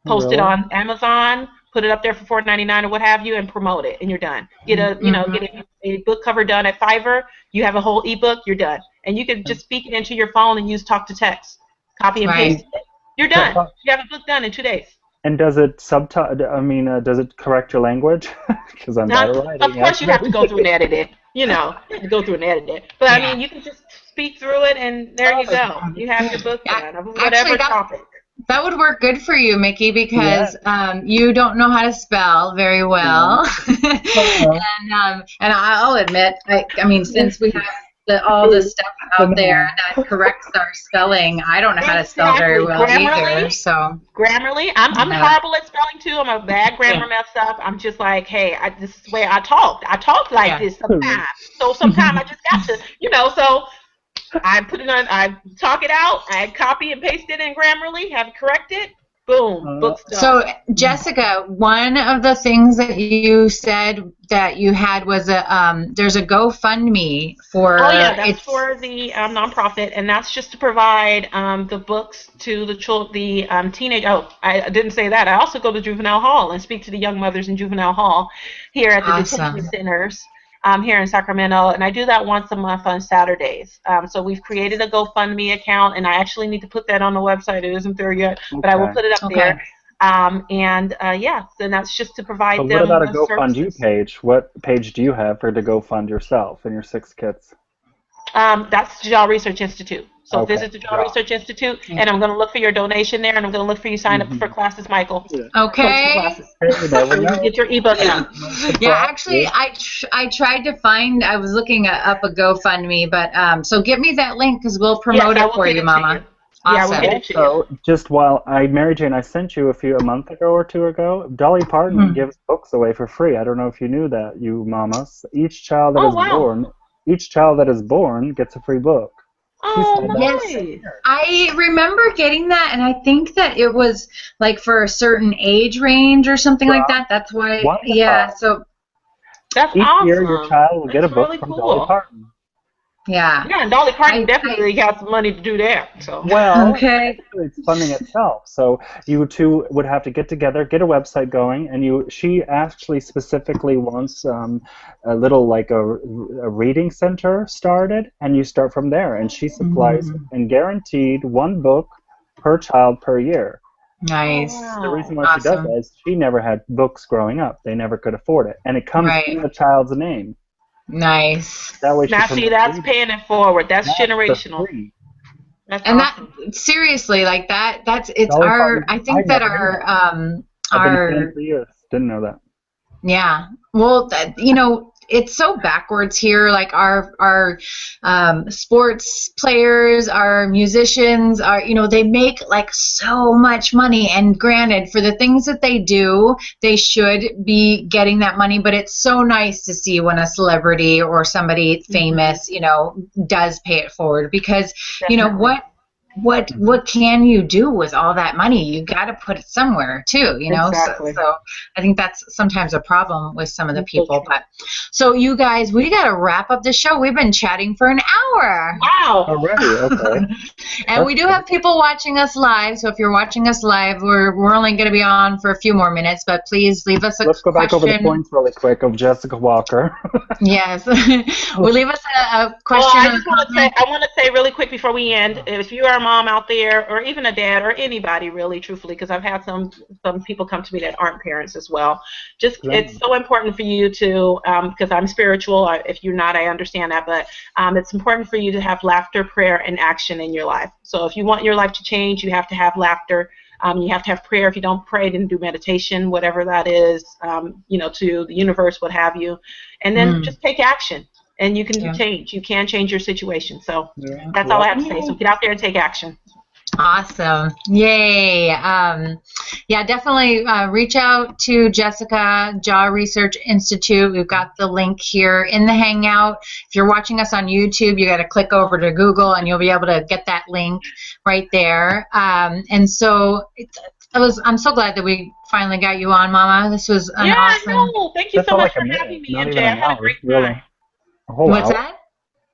Speaker 3: Post it on Amazon, put it up there for $4.99 or what have you, and promote it, and you're done. Get a book cover done at Fiverr. You have a whole ebook. You're done, and you can just speak it into your phone and use talk to text, copy and paste it. You're done. You have a book done in 2 days.
Speaker 2: And does it does it correct your language? Because I'm bad at writing.
Speaker 3: Of course, you have to go through and edit it. You have to go through and edit it. But I mean, you can just speak through it, and there you go. You have your book done of whatever topic.
Speaker 1: That would work good for you, Mickey, because you don't know how to spell very well. And I'll admit, I mean, since we have all the stuff out there that corrects our spelling, I don't know how to spell very well either. So
Speaker 3: Grammarly, I'm horrible at spelling too. I'm a bad grammar mess up. I'm just like, hey, this is the way I talk. I talk like this sometimes. So sometimes I just got to, so I put it on, I talk it out, I copy and paste it in Grammarly, have it corrected, boom, book's done.
Speaker 1: So, Jessica, one of the things that you said that you had was there's a GoFundMe for...
Speaker 3: Oh, yeah, that's for the nonprofit, and that's just to provide the books to the teenage... Oh, I didn't say that. I also go to juvenile hall and speak to the young mothers in juvenile hall here at the detention centers. Here in Sacramento, and I do that once a month on Saturdays. So we've created a GoFundMe account, and I actually need to put that on the website. It isn't there yet, but I will put it up there. And that's just to provide them.
Speaker 2: What about a GoFund page? What page do you have for to GoFund yourself and your 6 kids?
Speaker 3: That's the Jaw Research Institute. So visit the Jaw Research Institute, and I'm going to look for your donation there, and I'm going to look for you sign up for classes, Michael.
Speaker 1: Okay.
Speaker 3: You get your ebook now.
Speaker 1: Yeah, actually, I tried to find. I was looking up a GoFundMe, but so give me that link because we'll promote it for you, Mama.
Speaker 3: Awesome. Yeah, we'll get it to you.
Speaker 2: So just while Mary Jane, I sent you a month ago or 2 ago. Dolly Parton gives books away for free. I don't know if you knew that, you mamas. Each child that is born gets a free book.
Speaker 3: Oh, nice.
Speaker 1: Yes. I remember getting that, and I think that it was like for a certain age range or something like that. That's why. So
Speaker 3: that's
Speaker 2: each
Speaker 3: awesome.
Speaker 2: year your child will get a book from Dolly Parton.
Speaker 1: Yeah.
Speaker 3: Yeah, and Dolly Parton definitely got some money to do that. So.
Speaker 2: Well, it's funding itself. So you two would have to get together, get a website going, and she actually specifically wants a little like a reading center started, and you start from there. And she supplies and guaranteed 1 book per child per year.
Speaker 1: Nice.
Speaker 2: The reason why she does that is she never had books growing up. They never could afford it, and it comes in the child's name.
Speaker 1: Nice.
Speaker 2: That way
Speaker 3: now see, that's paying it forward. That's generational.
Speaker 1: That's awesome. That seriously, like that's our. I think that our
Speaker 2: I've been for years. Didn't know that.
Speaker 1: Yeah. Well, it's so backwards here. Like our sports players, our musicians, they make like so much money. And granted, for the things that they do, they should be getting that money. But it's so nice to see when a celebrity or somebody famous, does pay it forward because, what can you do with all that money? You got to put it somewhere too,
Speaker 3: Exactly.
Speaker 1: So I think that's sometimes a problem with some of the people. But so you guys, we got to wrap up the show. We've been chatting for an hour.
Speaker 3: Wow.
Speaker 2: Already, okay.
Speaker 1: And we do have people watching us live. So if you're watching us live, we're only going to be on for a few more minutes. But please leave us a question.
Speaker 2: Let's go back over the points really quick of Jessica Walker.
Speaker 1: Yes. We'll leave us a question.
Speaker 3: Well, I want to say really quick before we end, if you are a mom out there, or even a dad, or anybody really, truthfully, because I've had some people come to me that aren't parents as well. It's so important for you to, because I'm spiritual. If you're not, I understand that, but it's important for you to have laughter, prayer, and action in your life. So if you want your life to change, you have to have laughter, You have to have prayer. If you don't pray, then do meditation, whatever that is, to the universe, what have you. And then just take action. And you can change. You can change your situation. So that's all I have to say. So get out there and take action.
Speaker 1: Awesome. Yay. Definitely reach out to Jessica, Jaw Research Institute. We've got the link here in the Hangout. If you're watching us on YouTube, you got to click over to Google and you'll be able to get that link right there. And so I'm so glad that we finally got you on, Mama. This was an awesome.
Speaker 3: Yeah, I know. Thank you so much for having me, MJ. I had a great time.
Speaker 1: What's that?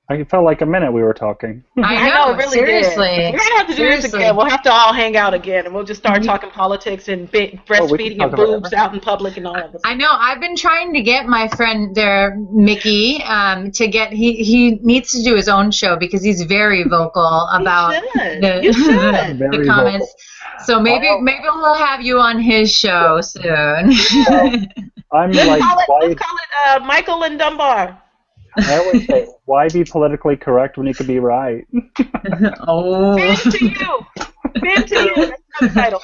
Speaker 2: I felt like a minute we were talking.
Speaker 1: I know, it really
Speaker 3: seriously. Did. We're going to have to do this again. We'll have to all hang out again, and we'll just start talking politics and breastfeeding and boobs out in public and all of this.
Speaker 1: I know. I've been trying to get my friend there, Mickey, to get, he needs to do his own show because he's very vocal about the comments. Vocal. So maybe we'll have you on his show soon.
Speaker 2: I'm
Speaker 3: let's call it Michael and Dunbar.
Speaker 2: I always say, why be politically correct when you could be right?
Speaker 3: Been to you. That's the title.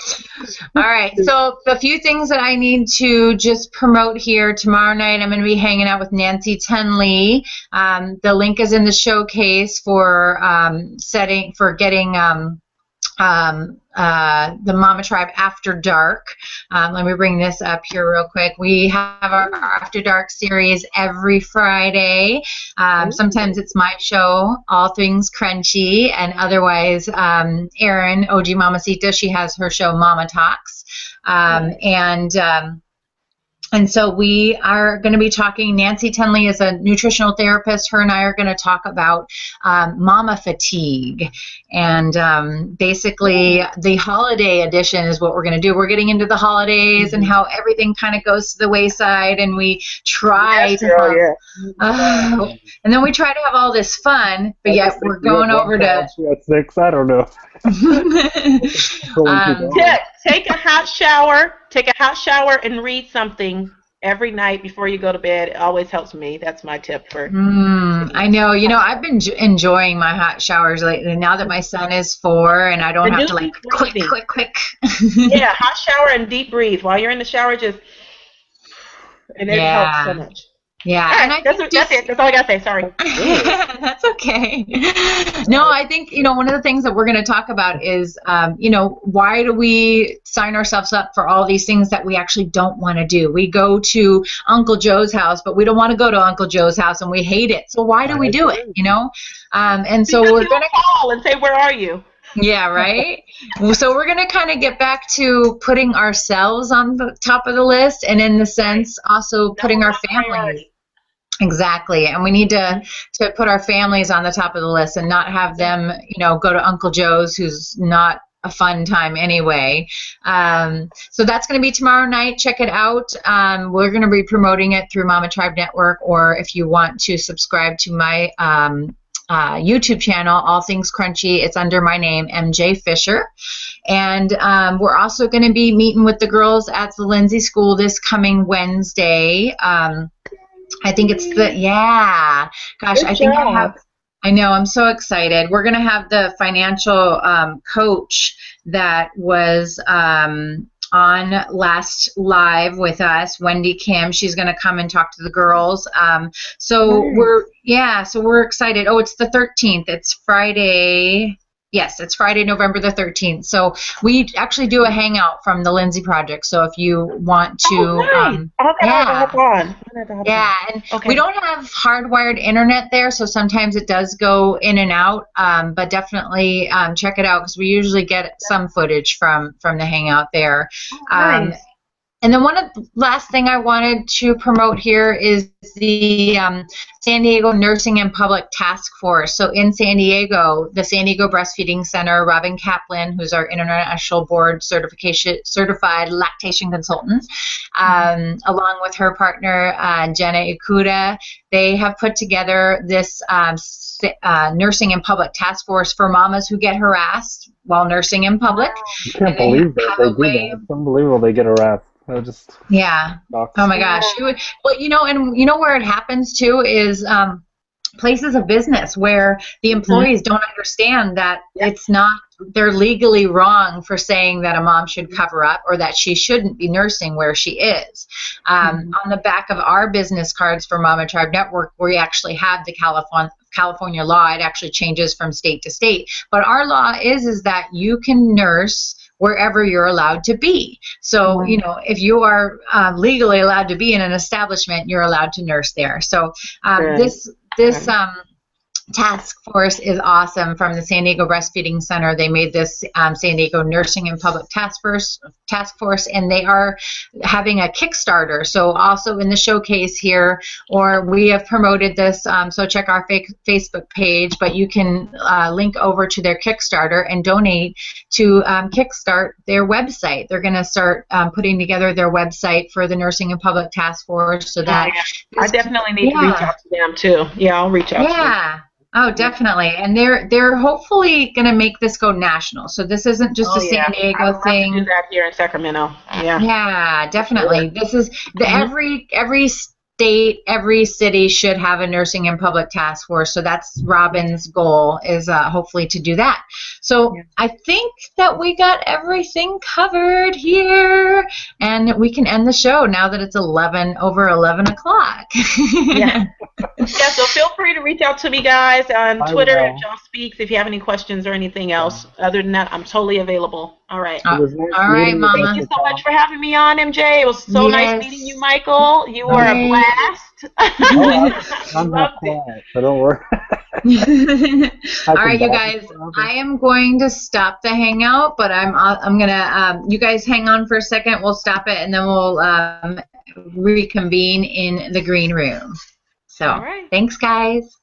Speaker 1: All right. So a few things that I need to just promote here. Tomorrow night I'm going to be hanging out with Nancy Tenley. The link is in the showcase for getting the Mama Tribe After Dark. Let me bring this up here real quick. We have our After Dark series every Friday. Sometimes it's my show, All Things Crunchy, and otherwise Erin, OG Mamacita, she has her show Mama Talks. And so we are going to be talking, Nancy Tenley is a nutritional therapist. Her and I are going to talk about mama fatigue. And basically the holiday edition is what we're going to do. We're getting into the holidays and how everything kind of goes to the wayside, and we try to have, and then we try to have all this fun, but yet we're going over to...
Speaker 2: At 6, I don't know.
Speaker 3: Take a hot shower. Take a hot shower and read something every night before you go to bed. It always helps me. That's my tip for.
Speaker 1: I know. I've been enjoying my hot showers lately. Now that my son is 4 and I don't have to quick.
Speaker 3: Yeah, hot shower and deep breathe while you're in the shower. And it helps so much.
Speaker 1: Yeah,
Speaker 3: right,
Speaker 1: and
Speaker 3: that's it. That's all I got to say. Sorry.
Speaker 1: That's okay. No, I think, one of the things that we're going to talk about is, why do we sign ourselves up for all these things that we actually don't want to do? We go to Uncle Joe's house, but we don't want to go to Uncle Joe's house, and we hate it. So why do we do it, And so we're going to
Speaker 3: call and say, where are you?
Speaker 1: Yeah, right? So we're going to kind of get back to putting ourselves on the top of the list, and in the sense also putting our families. Exactly, and we need to put our families on the top of the list and not have them, go to Uncle Joe's, who's not a fun time anyway. So that's going to be tomorrow night. Check it out. We're going to be promoting it through Mama Tribe Network, or if you want to subscribe to my YouTube channel, All Things Crunchy, it's under my name, MJ Fisher. And we're also going to be meeting with the girls at the Lindsay School this coming Wednesday. I think it's I know, I'm so excited. We're going to have the financial coach that was on last live with us, Wendy Kim. She's going to come and talk to the girls. So we're excited. Oh, it's the 13th. It's Friday. Yes, it's Friday, November the 13th. So we actually do a hangout from the Lindsay Project. So if you want to, we don't have hardwired internet there, so sometimes it does go in and out. But definitely check it out, because we usually get some footage from the hangout there.
Speaker 3: Nice.
Speaker 1: And then last thing I wanted to promote here is the San Diego Nursing in Public Task Force. So in San Diego, the San Diego Breastfeeding Center, Robin Kaplan, who's our International Board Certified Lactation Consultant, along with her partner, Jenna Ikuda, they have put together this Nursing in Public Task Force for mamas who get harassed while nursing in public.
Speaker 2: You can't believe that they do that. It's unbelievable they get harassed. Oh my gosh. And where it happens too is places of business where the employees don't understand that it's not
Speaker 1: they're legally wrong for saying that a mom should cover up or that she shouldn't be nursing where she is. On the back of our business cards for Mama Tribe Network, we actually have the California law. It actually changes from state to state, but our law is that you can nurse wherever you're allowed to be. So, you know, if you are legally allowed to be in an establishment, you're allowed to nurse there. So this task force is awesome from the San Diego Breastfeeding Center. They made this San Diego Nursing and Public Task Force, and they are having a Kickstarter. So also in the showcase here, or we have promoted this, so check our Facebook page, but you can link over to their Kickstarter and donate to kickstart their website. They're going to start putting together their website for the Nursing and Public Task Force, so that
Speaker 3: I definitely need to reach out to them too. Yeah, I'll reach out to them.
Speaker 1: Oh, definitely. And they're hopefully going to make this go national. So this isn't just a San Diego thing.
Speaker 3: To do that here in Sacramento. Yeah.
Speaker 1: Yeah, definitely. This is every state, every city should have a nursing and public task force. So that's Robin's goal, is hopefully to do that. So I think that we got everything covered here, and we can end the show now that it's over 11 o'clock.
Speaker 3: Yeah. So feel free to reach out to me, guys, on Twitter at Joss Speaks if you have any questions or anything else. Other than that, I'm totally available. All right.
Speaker 1: All right, Mama.
Speaker 3: Thank you so much for having me on, MJ. It was so nice meeting you, Michael. You were a blast.
Speaker 2: I'm not quiet, so don't worry.
Speaker 1: All right, you guys. I am going to stop the hangout, but I'm gonna. You guys hang on for a second. We'll stop it, and then we'll reconvene in the green room. So, thanks, guys.